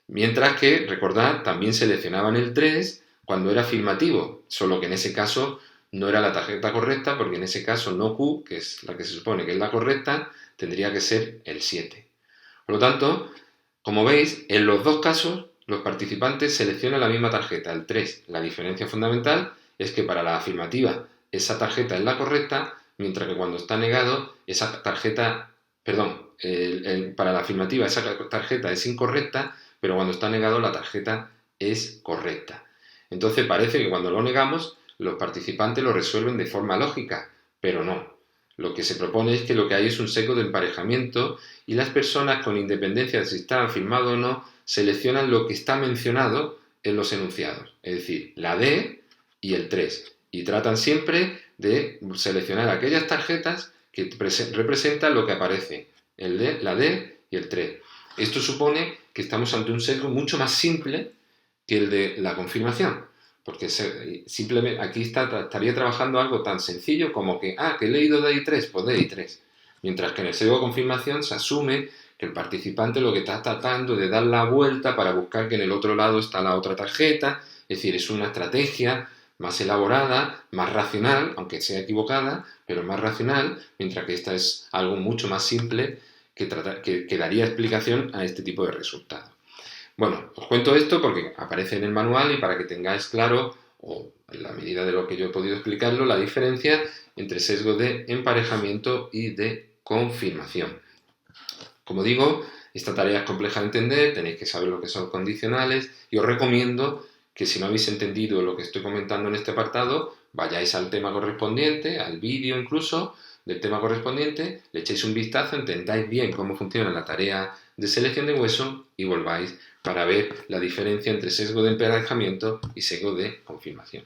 Mientras que, recordad, también seleccionaban el 3 cuando era afirmativo, solo que en ese caso no era la tarjeta correcta, porque en ese caso no Q, que es la que se supone que es la correcta, tendría que ser el 7. Por lo tanto, como veis, en los dos casos los participantes seleccionan la misma tarjeta, el 3. La diferencia fundamental es que para la afirmativa esa tarjeta es la correcta, mientras que cuando está negado esa tarjeta, para la afirmativa esa tarjeta es incorrecta, pero cuando está negado la tarjeta es correcta. Entonces parece que cuando lo negamos los participantes lo resuelven de forma lógica, pero no. Lo que se propone es que lo que hay es un sesgo de emparejamiento y las personas, con independencia de si está afirmado o no, seleccionan lo que está mencionado en los enunciados, es decir, la D y el 3, y tratan siempre de seleccionar aquellas tarjetas que representan lo que aparece, la D y el 3. Esto supone que estamos ante un sesgo mucho más simple que el de la confirmación, porque simplemente aquí estaría trabajando algo tan sencillo como que he leído D y 3, pues D y 3. Mientras que en el sesgo de confirmación se asume que el participante lo que está tratando de dar la vuelta para buscar que en el otro lado está la otra tarjeta, es decir, es una estrategia más elaborada, más racional, aunque sea equivocada, pero más racional, mientras que esta es algo mucho más simple que daría explicación a este tipo de resultados. Bueno, os cuento esto porque aparece en el manual y para que tengáis claro, o en la medida de lo que yo he podido explicarlo, la diferencia entre sesgo de emparejamiento y de confirmación. Como digo, Esta tarea es compleja de entender, tenéis que saber lo que son condicionales y os recomiendo que si no habéis entendido lo que estoy comentando en este apartado, vayáis al tema correspondiente, al vídeo incluso del tema correspondiente, le echéis un vistazo, entendáis bien cómo funciona la tarea de selección de hueso y volváis para ver la diferencia entre sesgo de emparejamiento y sesgo de confirmación.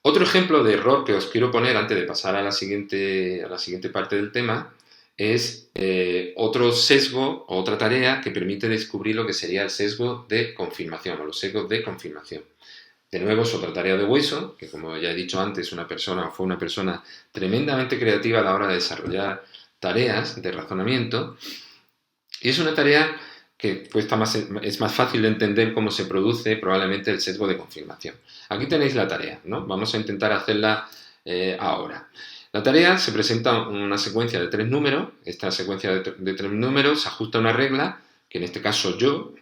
Otro ejemplo de error que os quiero poner antes de pasar a la siguiente parte del tema es otro sesgo o otra tarea que permite descubrir lo que sería el sesgo de confirmación o los sesgos de confirmación. De nuevo es otra tarea de Hueso, que como ya he dicho antes, fue una persona tremendamente creativa a la hora de desarrollar tareas de razonamiento, y es una tarea que es más fácil de entender cómo se produce probablemente el sesgo de confirmación. Aquí tenéis la tarea, ¿no? Vamos a intentar hacerla ahora. La tarea se presenta una secuencia de 3 números. Esta secuencia de 3 números se ajusta a una regla, que en este caso yo,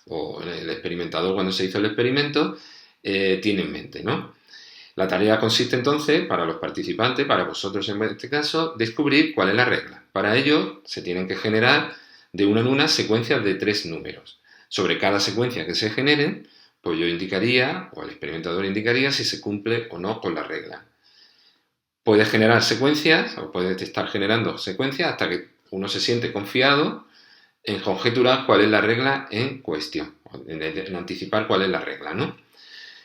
o el experimentador cuando se hizo el experimento, tiene en mente, ¿no? La tarea consiste entonces, para los participantes, para vosotros en este caso, descubrir cuál es la regla. Para ello se tienen que generar de una en una secuencias de 3 números. Sobre cada secuencia que se generen, pues yo indicaría, o el experimentador indicaría, si se cumple o no con la regla. Puedes generar secuencias, o puedes estar generando secuencias hasta que uno se siente confiado en conjeturar cuál es la regla en cuestión, en anticipar cuál es la regla, ¿no?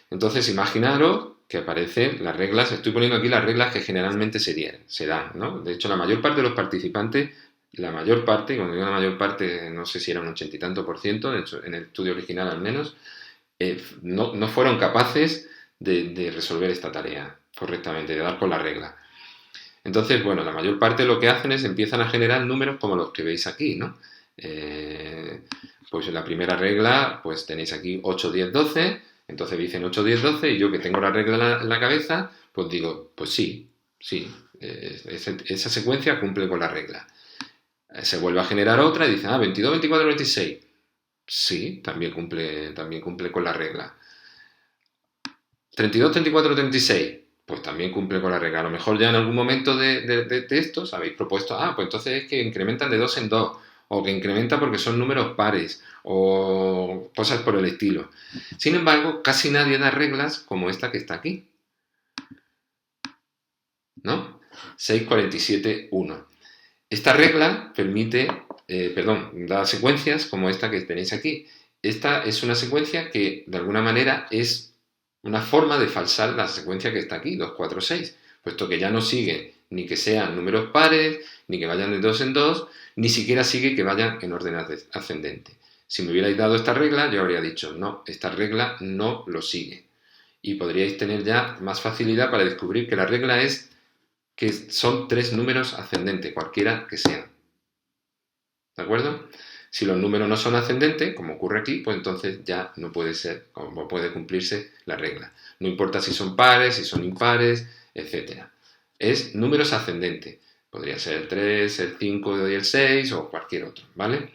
Entonces, imaginaros que aparecen las reglas, estoy poniendo aquí las reglas que generalmente se dan, ¿no? De hecho, la mayor parte de los participantes, y cuando digo la mayor parte, no sé si era un 80 y tanto por ciento, de hecho, en el estudio original al menos, no fueron capaces de resolver esta tarea correctamente, de dar con la regla. Entonces, bueno, la mayor parte lo que hacen es empiezan a generar números como los que veis aquí, ¿no? Pues en la primera regla, pues tenéis aquí 8, 10, 12, entonces dicen 8, 10, 12, y yo que tengo la regla en la cabeza, pues digo, pues sí, esa secuencia cumple con la regla. Se vuelve a generar otra y dicen, 22, 24, 26. Sí, también cumple con la regla. 32, 34, 36. Pues también cumple con la regla. A lo mejor ya en algún momento de estos habéis propuesto, pues entonces es que incrementan de 2 en 2, o que incrementa porque son números pares, o cosas por el estilo. Sin embargo, casi nadie da reglas como esta que está aquí, ¿no? 6, 47, 1. Esta regla da secuencias como esta que tenéis aquí. Esta es una secuencia que, de alguna manera, es una forma de falsar la secuencia que está aquí, 2, 4, 6, puesto que ya no sigue ni que sean números pares, ni que vayan de 2 en 2, ni siquiera sigue que vayan en orden ascendente. Si me hubierais dado esta regla, yo habría dicho, no, esta regla no lo sigue. Y podríais tener ya más facilidad para descubrir que la regla es que son 3 números ascendentes, cualquiera que sean. ¿De acuerdo? Si los números no son ascendentes, como ocurre aquí, pues entonces ya no puede ser, como puede cumplirse la regla. No importa si son pares, si son impares, etc. Es números ascendentes. Podría ser el 3, el 5 y el 6 o cualquier otro, ¿vale?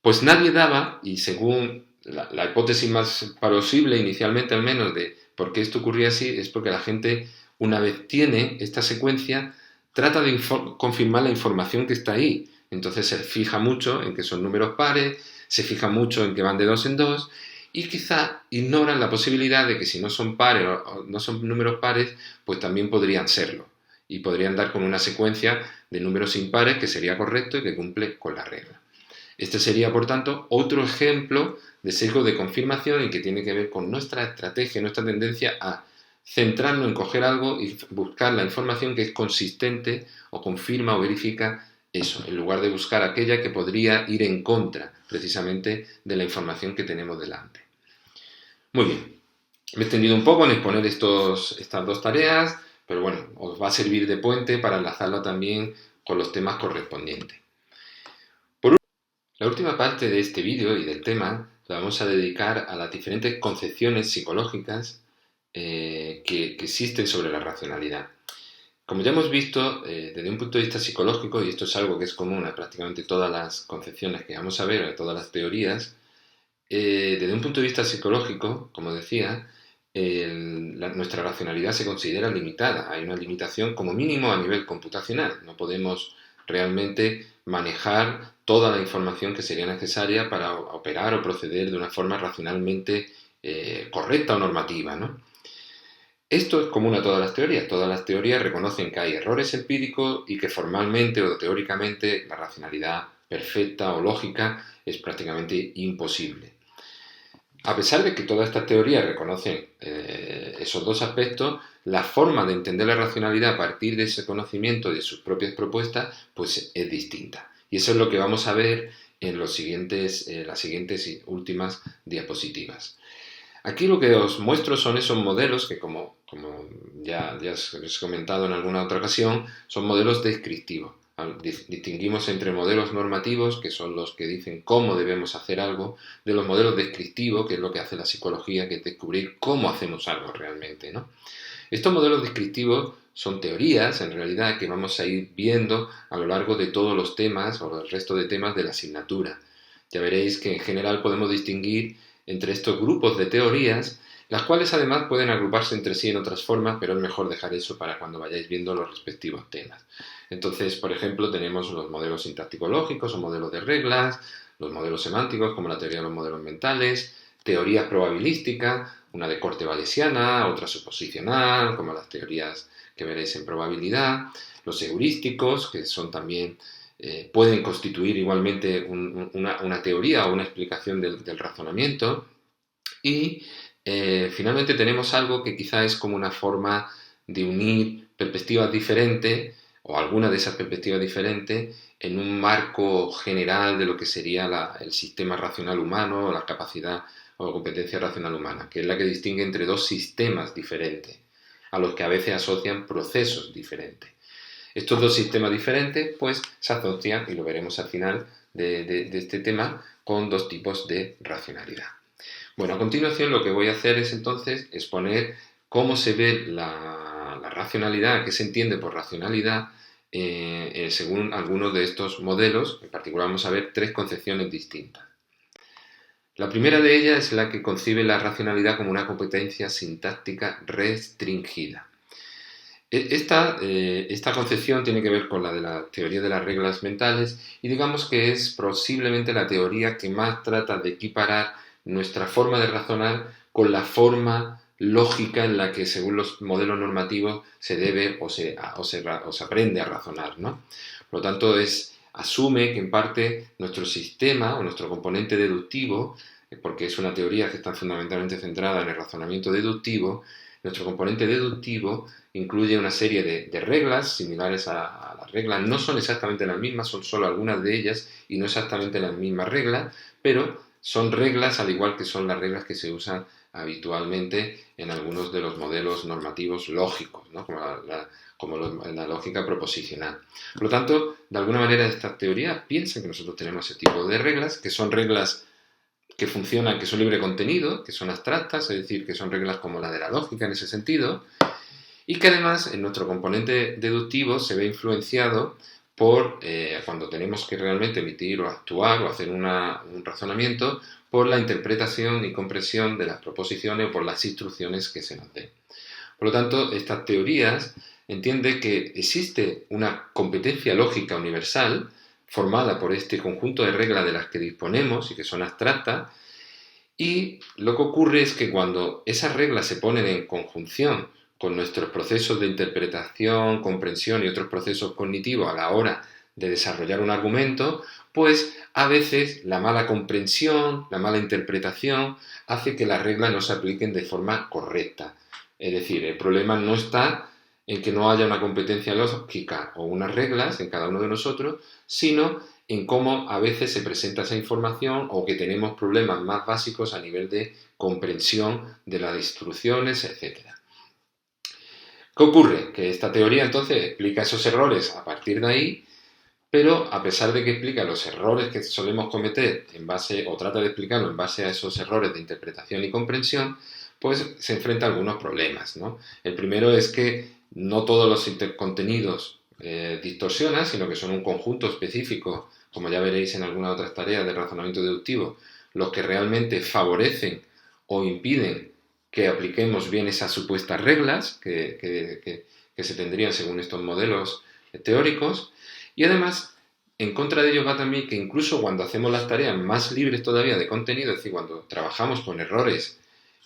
Pues nadie daba, y según la hipótesis más plausible inicialmente al menos de por qué esto ocurría así, es porque la gente, una vez tiene esta secuencia, trata de confirmar la información que está ahí. Entonces se fija mucho en que son números pares, se fija mucho en que van de 2 en 2 y quizá ignoran la posibilidad de que si no son pares o no son números pares, pues también podrían serlo y podrían dar con una secuencia de números impares que sería correcto y que cumple con la regla. Este sería, por tanto, otro ejemplo de sesgo de confirmación y que tiene que ver con nuestra estrategia, nuestra tendencia a centrarnos en coger algo y buscar la información que es consistente o confirma o verifica eso, en lugar de buscar aquella que podría ir en contra, precisamente, de la información que tenemos delante. Muy bien, me he extendido un poco en exponer estas dos tareas, pero bueno, os va a servir de puente para enlazarlo también con los temas correspondientes. La última parte de este vídeo y del tema la vamos a dedicar a las diferentes concepciones psicológicas que existen sobre la racionalidad. Como ya hemos visto, desde un punto de vista psicológico, y esto es algo que es común a prácticamente todas las concepciones que vamos a ver, a todas las teorías, desde un punto de vista psicológico, como decía, nuestra racionalidad se considera limitada. Hay una limitación como mínimo a nivel computacional. No podemos realmente manejar toda la información que sería necesaria para operar o proceder de una forma racionalmente correcta o normativa, ¿no? Esto es común a todas las teorías. Todas las teorías reconocen que hay errores empíricos y que formalmente o teóricamente la racionalidad perfecta o lógica es prácticamente imposible. A pesar de que todas estas teorías reconocen esos dos aspectos, la forma de entender la racionalidad a partir de ese conocimiento de sus propias propuestas pues es distinta. Y eso es lo que vamos a ver en las siguientes y últimas diapositivas. Aquí lo que os muestro son esos modelos que, como ya os he comentado en alguna otra ocasión, son modelos descriptivos. Distinguimos entre modelos normativos, que son los que dicen cómo debemos hacer algo, de los modelos descriptivos, que es lo que hace la psicología, que es descubrir cómo hacemos algo realmente, ¿no? Estos modelos descriptivos son teorías, en realidad, que vamos a ir viendo a lo largo de todos los temas o el resto de temas de la asignatura. Ya veréis que en general podemos distinguir entre estos grupos de teorías, las cuales además pueden agruparse entre sí en otras formas, pero es mejor dejar eso para cuando vayáis viendo los respectivos temas. Entonces, por ejemplo, tenemos los modelos sintáctico-lógicos o modelos de reglas, los modelos semánticos como la teoría de los modelos mentales, teorías probabilísticas, una de corte bayesiana, otra suposicional, como las teorías que veréis en probabilidad, los heurísticos, que son también pueden constituir igualmente una teoría o una explicación del razonamiento. Y finalmente tenemos algo que quizá es como una forma de unir perspectivas diferentes o alguna de esas perspectivas diferentes en un marco general de lo que sería el sistema racional humano o la capacidad o competencia racional humana, que es la que distingue entre dos sistemas diferentes, a los que a veces asocian procesos diferentes. Estos dos sistemas diferentes pues se asocian, y lo veremos al final de este tema, con dos tipos de racionalidad. Bueno, a continuación lo que voy a hacer es entonces exponer cómo se ve la racionalidad, qué se entiende por racionalidad según algunos de estos modelos. En particular vamos a ver tres concepciones distintas. La primera de ellas es la que concibe la racionalidad como una competencia sintáctica restringida. Esta concepción tiene que ver con la de la teoría de las reglas mentales y digamos que es posiblemente la teoría que más trata de equiparar nuestra forma de razonar con la forma lógica en la que, según los modelos normativos, se debe o se aprende a razonar, ¿no? Por lo tanto, asume que en parte nuestro sistema o nuestro componente deductivo, porque es una teoría que está fundamentalmente centrada en el razonamiento deductivo, nuestro componente deductivo incluye una serie de reglas similares a las reglas. No son exactamente las mismas, son solo algunas de ellas y no exactamente las mismas reglas, pero son reglas al igual que son las reglas que se usan habitualmente en algunos de los modelos normativos lógicos, ¿no? como la lógica proposicional. Por lo tanto, de alguna manera esta teoría piensa que nosotros tenemos ese tipo de reglas, que son reglas que funcionan, que son libre contenido, que son abstractas, es decir, que son reglas como la de la lógica en ese sentido, y que además en nuestro componente deductivo se ve influenciado por, cuando tenemos que realmente emitir o actuar o hacer un razonamiento, por la interpretación y comprensión de las proposiciones o por las instrucciones que se nos den. Por lo tanto, estas teorías entienden que existe una competencia lógica universal formada por este conjunto de reglas de las que disponemos y que son abstractas, y lo que ocurre es que cuando esas reglas se ponen en conjunción con nuestros procesos de interpretación, comprensión y otros procesos cognitivos a la hora de desarrollar un argumento, pues a veces la mala comprensión, la mala interpretación hace que las reglas no se apliquen de forma correcta. Es decir, el problema no está en que no haya una competencia lógica o unas reglas en cada uno de nosotros, sino en cómo a veces se presenta esa información o que tenemos problemas más básicos a nivel de comprensión de las instrucciones, etc. ¿Qué ocurre? Que esta teoría entonces explica esos errores a partir de ahí, pero a pesar de que explica los errores que solemos cometer o trata de explicarlo en base a esos errores de interpretación y comprensión, pues se enfrenta a algunos problemas, ¿no? El primero es que no todos los contenidos distorsionan, sino que son un conjunto específico, como ya veréis en algunas otras tareas de razonamiento deductivo, los que realmente favorecen o impiden que apliquemos bien esas supuestas reglas que se tendrían según estos modelos teóricos. Y además, en contra de ello va también que incluso cuando hacemos las tareas más libres todavía de contenido, es decir, cuando trabajamos con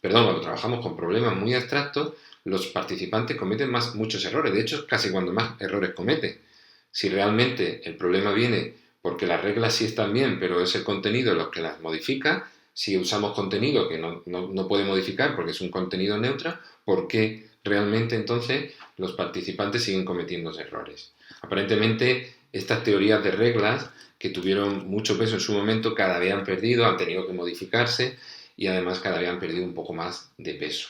cuando trabajamos con problemas muy abstractos, los participantes cometen muchos errores. De hecho, casi cuando más errores cometen. Si realmente el problema viene porque las reglas sí están bien, pero es el contenido lo que las modifica, si usamos contenido que no puede modificar porque es un contenido neutro, ¿por qué realmente entonces los participantes siguen cometiendo errores? Aparentemente, estas teorías de reglas que tuvieron mucho peso en su momento cada vez han perdido, han tenido que modificarse y además cada vez han perdido un poco más de peso.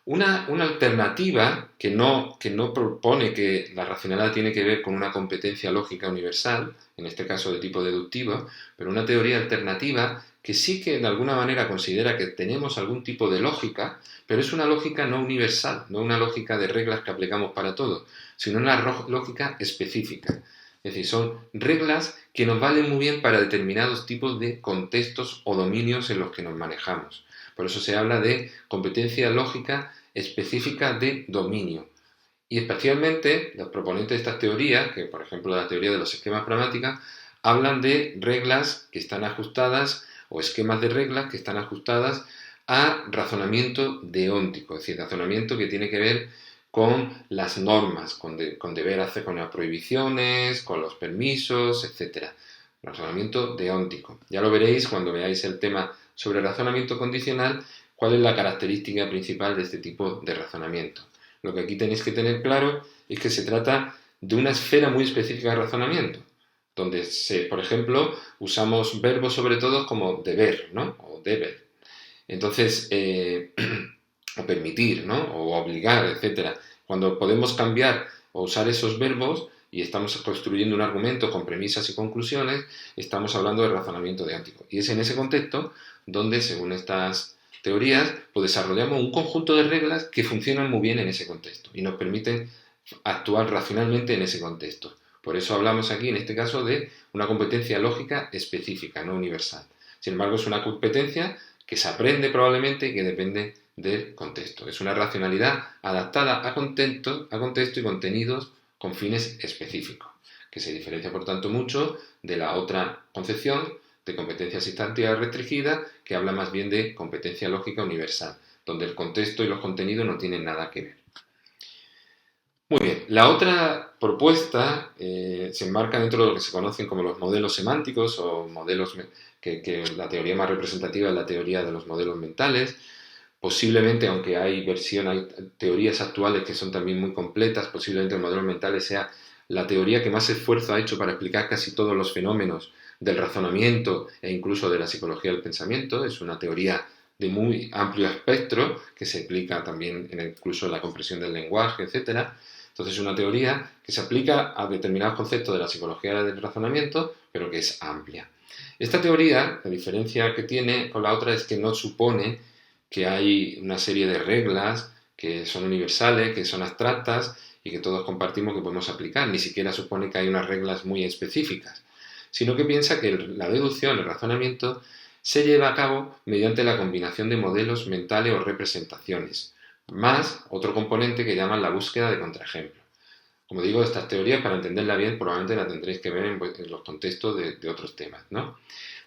Una alternativa que no propone que la racionalidad tiene que ver con una competencia lógica universal, en este caso de tipo deductivo, pero una teoría alternativa que sí que de alguna manera considera que tenemos algún tipo de lógica, pero es una lógica no universal, no una lógica de reglas que aplicamos para todo, sino una lógica específica. Es decir, son reglas que nos valen muy bien para determinados tipos de contextos o dominios en los que nos manejamos. Por eso se habla de competencia lógica específica de dominio. Y especialmente los proponentes de estas teorías, que por ejemplo la teoría de los esquemas pragmáticos, hablan de reglas que están ajustadas o esquemas de reglas que están ajustadas a razonamiento deóntico, es decir, razonamiento que tiene que ver con las normas, con deber hacer, con las prohibiciones, con los permisos, etc. Razonamiento deóntico. Ya lo veréis cuando veáis el tema sobre razonamiento condicional, cuál es la característica principal de este tipo de razonamiento. Lo que aquí tenéis que tener claro es que se trata de una esfera muy específica de razonamiento, donde por ejemplo, usamos verbos sobre todo como deber, ¿no? O deber. Entonces, o permitir, ¿no? O obligar, etc. Cuando podemos cambiar o usar esos verbos y estamos construyendo un argumento con premisas y conclusiones, estamos hablando de razonamiento deóntico. Y es en ese contexto donde, según estas teorías, pues desarrollamos un conjunto de reglas que funcionan muy bien en ese contexto y nos permiten actuar racionalmente en ese contexto. Por eso hablamos aquí, en este caso, de una competencia lógica específica, no universal. Sin embargo, es una competencia que se aprende probablemente y que depende del contexto. Es una racionalidad adaptada a contexto y contenidos con fines específicos, que se diferencia, por tanto, mucho de la otra concepción de competencia sustantiva restringida, que habla más bien de competencia lógica universal, donde el contexto y los contenidos no tienen nada que ver. Muy bien, la otra propuesta se enmarca dentro de lo que se conocen como los modelos semánticos o modelos que la teoría más representativa es la teoría de los modelos mentales. Posiblemente, aunque hay teorías actuales que son también muy completas, posiblemente el modelo mental sea la teoría que más esfuerzo ha hecho para explicar casi todos los fenómenos del razonamiento e incluso de la psicología del pensamiento. Es una teoría de muy amplio espectro que se aplica también incluso en la comprensión del lenguaje, etc. Entonces es una teoría que se aplica a determinados conceptos de la psicología del razonamiento, pero que es amplia. Esta teoría, la diferencia que tiene con la otra es que no supone que hay una serie de reglas que son universales, que son abstractas y que todos compartimos que podemos aplicar. Ni siquiera supone que hay unas reglas muy específicas, sino que piensa que la deducción, el razonamiento, se lleva a cabo mediante la combinación de modelos mentales o representaciones, más otro componente que llaman la búsqueda de contraejemplos. Como digo, estas teorías, para entenderla bien, probablemente la tendréis que ver en los contextos de otros temas, ¿no?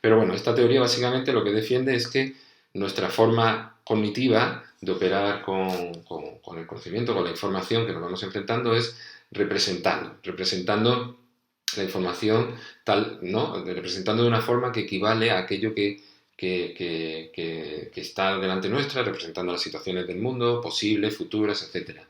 Pero bueno, esta teoría básicamente lo que defiende es que nuestra forma cognitiva de operar con el conocimiento, con la información que nos vamos enfrentando es representando la información tal, ¿no? Representando de una forma que equivale a aquello que está delante nuestra, representando las situaciones del mundo, posibles, futuras, etc.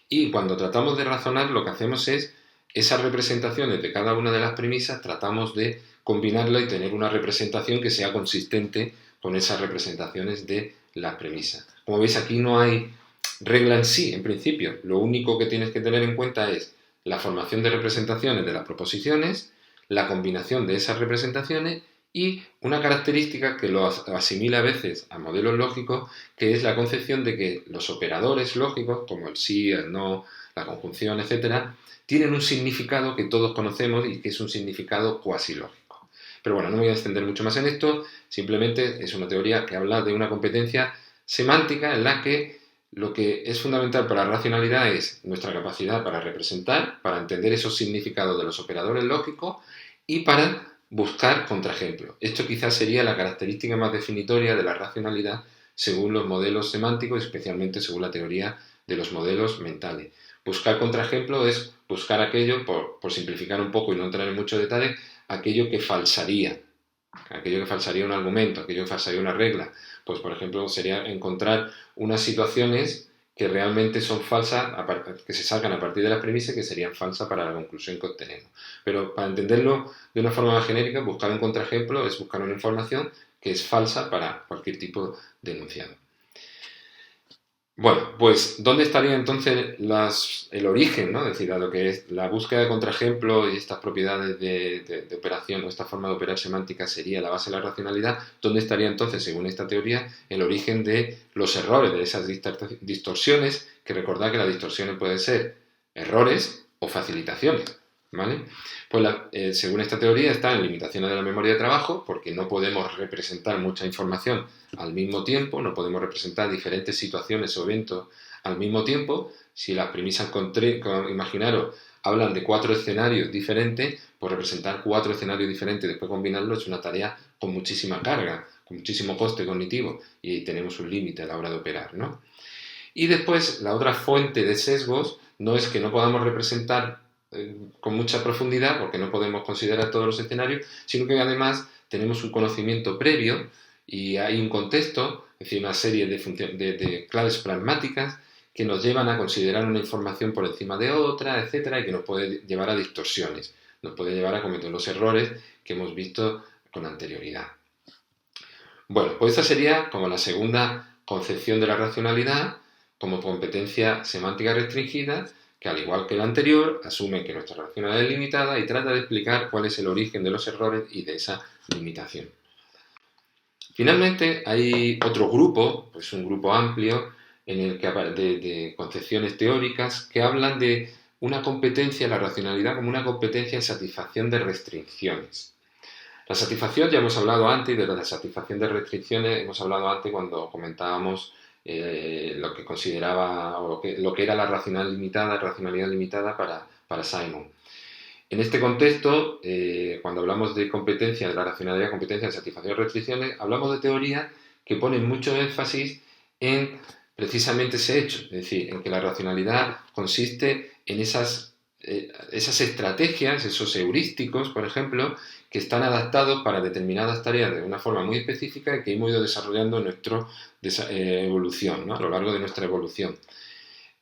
Y cuando tratamos de razonar, lo que hacemos es esas representaciones de cada una de las premisas, tratamos de combinarla y tener una representación que sea consistente con esas representaciones de las premisas. Como veis, aquí no hay regla en sí, en principio. Lo único que tienes que tener en cuenta es la formación de representaciones de las proposiciones, la combinación de esas representaciones y una característica que lo asimila a veces a modelos lógicos, que es la concepción de que los operadores lógicos, como el sí, el no, la conjunción, etc., tienen un significado que todos conocemos y que es un significado cuasi lógico. Pero bueno, no me voy a extender mucho más en esto, simplemente es una teoría que habla de una competencia semántica en la que lo que es fundamental para la racionalidad es nuestra capacidad para representar, para entender esos significados de los operadores lógicos y para buscar contraejemplos. Esto quizás sería la característica más definitoria de la racionalidad según los modelos semánticos, especialmente según la teoría de los modelos mentales. Buscar contraejemplo es buscar aquello, por simplificar un poco y no entrar en muchos detalles, aquello que falsaría un argumento, aquello que falsaría una regla. Pues, por ejemplo, sería encontrar unas situaciones que realmente son falsas, que se sacan a partir de las premisas que serían falsas para la conclusión que obtenemos. Pero para entenderlo de una forma más genérica, buscar un contraejemplo es buscar una información que es falsa para cualquier tipo de enunciado. Bueno, pues ¿dónde estaría entonces el origen, ¿no? Es decir, a lo que es la búsqueda de contraejemplo y estas propiedades de operación o esta forma de operar semántica sería la base de la racionalidad? ¿Dónde estaría entonces, según esta teoría, el origen de los errores, de esas distorsiones? Que recordad que las distorsiones pueden ser errores o facilitaciones, ¿vale? Pues según esta teoría está en limitaciones de la memoria de trabajo, porque no podemos representar mucha información al mismo tiempo, no podemos representar diferentes situaciones o eventos al mismo tiempo. Si las premisas, imaginaros, hablan de 4 escenarios diferentes, pues representar 4 escenarios diferentes y después combinarlos es una tarea con muchísima carga, con muchísimo coste cognitivo, y tenemos un límite a la hora de operar, ¿no? Y después, la otra fuente de sesgos no es que no podamos representar con mucha profundidad, porque no podemos considerar todos los escenarios, sino que además tenemos un conocimiento previo y hay un contexto, es decir, una serie de claves pragmáticas que nos llevan a considerar una información por encima de otra, etcétera, y que nos puede llevar a distorsiones, nos puede llevar a cometer los errores que hemos visto con anterioridad. Bueno, pues esta sería como la segunda concepción de la racionalidad, como competencia semántica restringida, que al igual que la anterior, asume que nuestra racionalidad es limitada y trata de explicar cuál es el origen de los errores y de esa limitación. Finalmente, hay otro grupo, pues un grupo amplio, en el que de concepciones teóricas que hablan de una competencia, la racionalidad como una competencia en satisfacción de restricciones. La satisfacción, ya hemos hablado antes, de la satisfacción de restricciones, hemos hablado antes cuando comentábamos lo que consideraba o lo que era la racionalidad limitada para Simon. En este contexto, cuando hablamos de competencia, de la racionalidad, competencia, satisfacción de restricciones, hablamos de teorías que ponen mucho énfasis en precisamente ese hecho, es decir, en que la racionalidad consiste en esas estrategias, esos heurísticos, por ejemplo, que están adaptados para determinadas tareas de una forma muy específica y que hemos ido desarrollando en nuestra evolución, ¿no? A lo largo de nuestra evolución.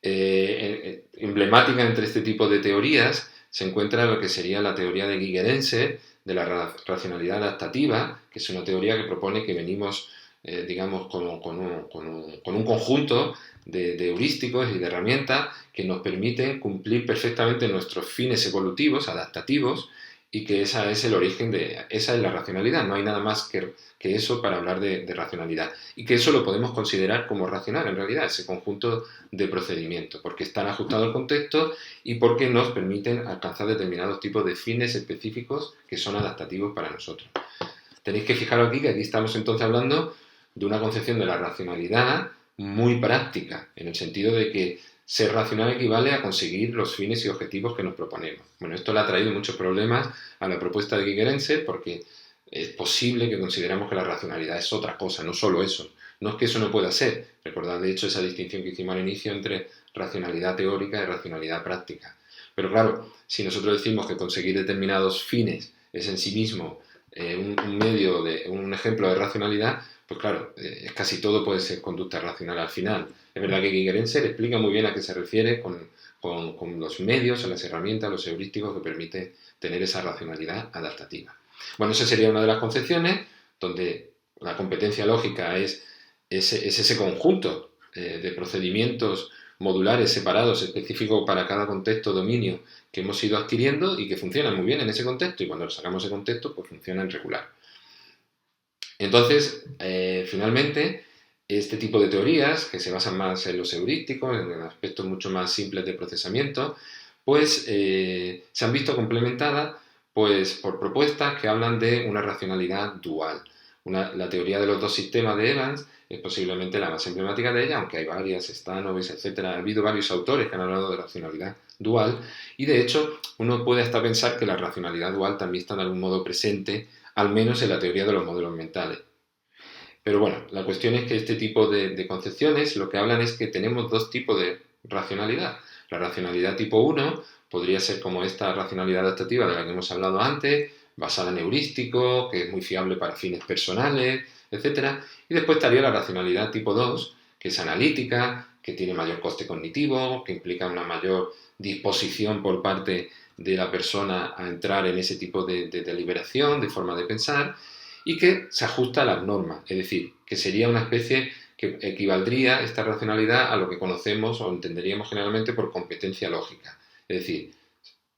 Emblemática entre este tipo de teorías se encuentra lo que sería la teoría de Gigerenzer de la racionalidad adaptativa, que es una teoría que propone que venimos, digamos, con un conjunto de heurísticos y de herramientas que nos permiten cumplir perfectamente nuestros fines evolutivos, adaptativos, y que esa es el origen esa es la racionalidad, no hay nada más que eso para hablar de racionalidad, y que eso lo podemos considerar como racional en realidad, ese conjunto de procedimientos, porque están ajustados al contexto y porque nos permiten alcanzar determinados tipos de fines específicos que son adaptativos para nosotros. Tenéis que fijaros aquí que aquí estamos entonces hablando de una concepción de la racionalidad muy práctica, en el sentido de que ser racional equivale a conseguir los fines y objetivos que nos proponemos. Bueno, esto le ha traído muchos problemas a la propuesta de Gigerenzer porque es posible que consideramos que la racionalidad es otra cosa, no solo eso. No es que eso no pueda ser. Recordad, de hecho, esa distinción que hicimos al inicio entre racionalidad teórica y racionalidad práctica. Pero claro, si nosotros decimos que conseguir determinados fines es en sí mismo un ejemplo de racionalidad, pues claro, casi todo puede ser conducta racional al final. Es verdad que Gigerenzer explica muy bien a qué se refiere con los medios, las herramientas, los heurísticos que permiten tener esa racionalidad adaptativa. Bueno, esa sería una de las concepciones donde la competencia lógica es ese conjunto de procedimientos modulares separados, específicos para cada contexto, dominio que hemos ido adquiriendo y que funcionan muy bien en ese contexto, y cuando lo sacamos de contexto, pues funcionan regular. Entonces, finalmente, este tipo de teorías, que se basan más en los heurísticos, en aspectos mucho más simples de procesamiento, pues se han visto complementadas pues, por propuestas que hablan de una racionalidad dual. La teoría de los dos sistemas de Evans es posiblemente la más emblemática de ella, aunque hay varias, Stanovis, etcétera. Ha habido varios autores que han hablado de racionalidad dual, y de hecho uno puede hasta pensar que la racionalidad dual también está de algún modo presente, al menos en la teoría de los modelos mentales. Pero bueno, la cuestión es que este tipo de concepciones lo que hablan es que tenemos dos tipos de racionalidad. La racionalidad tipo 1 podría ser como esta racionalidad adaptativa de la que hemos hablado antes, basada en heurístico, que es muy fiable para fines personales, etc. Y después estaría la racionalidad tipo 2, que es analítica, que tiene mayor coste cognitivo, que implica una mayor disposición por parte de la persona a entrar en ese tipo de deliberación, de forma de pensar, y que se ajusta a las normas, es decir, que sería una especie que equivaldría esta racionalidad a lo que conocemos o entenderíamos generalmente por competencia lógica. Es decir,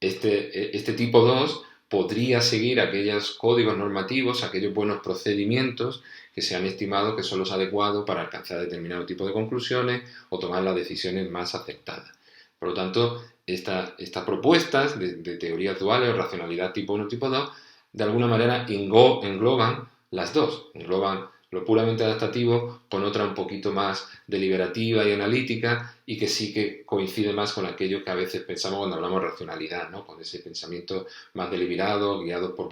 este tipo 2 podría seguir aquellos códigos normativos, aquellos buenos procedimientos que se han estimado que son los adecuados para alcanzar determinado tipo de conclusiones o tomar las decisiones más acertadas. Por lo tanto, estas propuestas de teorías duales o racionalidad tipo 1 tipo 2 de alguna manera engloban las dos, engloban lo puramente adaptativo con otra un poquito más deliberativa y analítica, y que sí que coincide más con aquello que a veces pensamos cuando hablamos de racionalidad, ¿no? Con ese pensamiento más deliberado, guiado por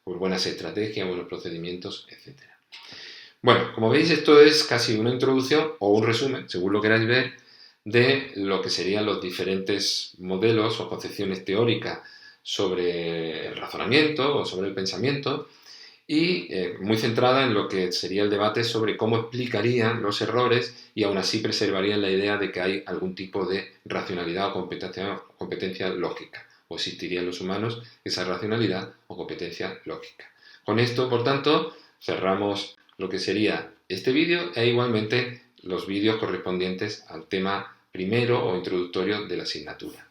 buenas estrategias, buenos procedimientos, etc. Bueno, como veis, esto es casi una introducción o un resumen, según lo queráis ver, de lo que serían los diferentes modelos o concepciones teóricas sobre el razonamiento o sobre el pensamiento, y muy centrada en lo que sería el debate sobre cómo explicarían los errores y aún así preservarían la idea de que hay algún tipo de racionalidad o competencia lógica, o existiría en los humanos esa racionalidad o competencia lógica. Con esto, por tanto, cerramos lo que sería este vídeo e igualmente los vídeos correspondientes al tema primero o introductorio de la asignatura.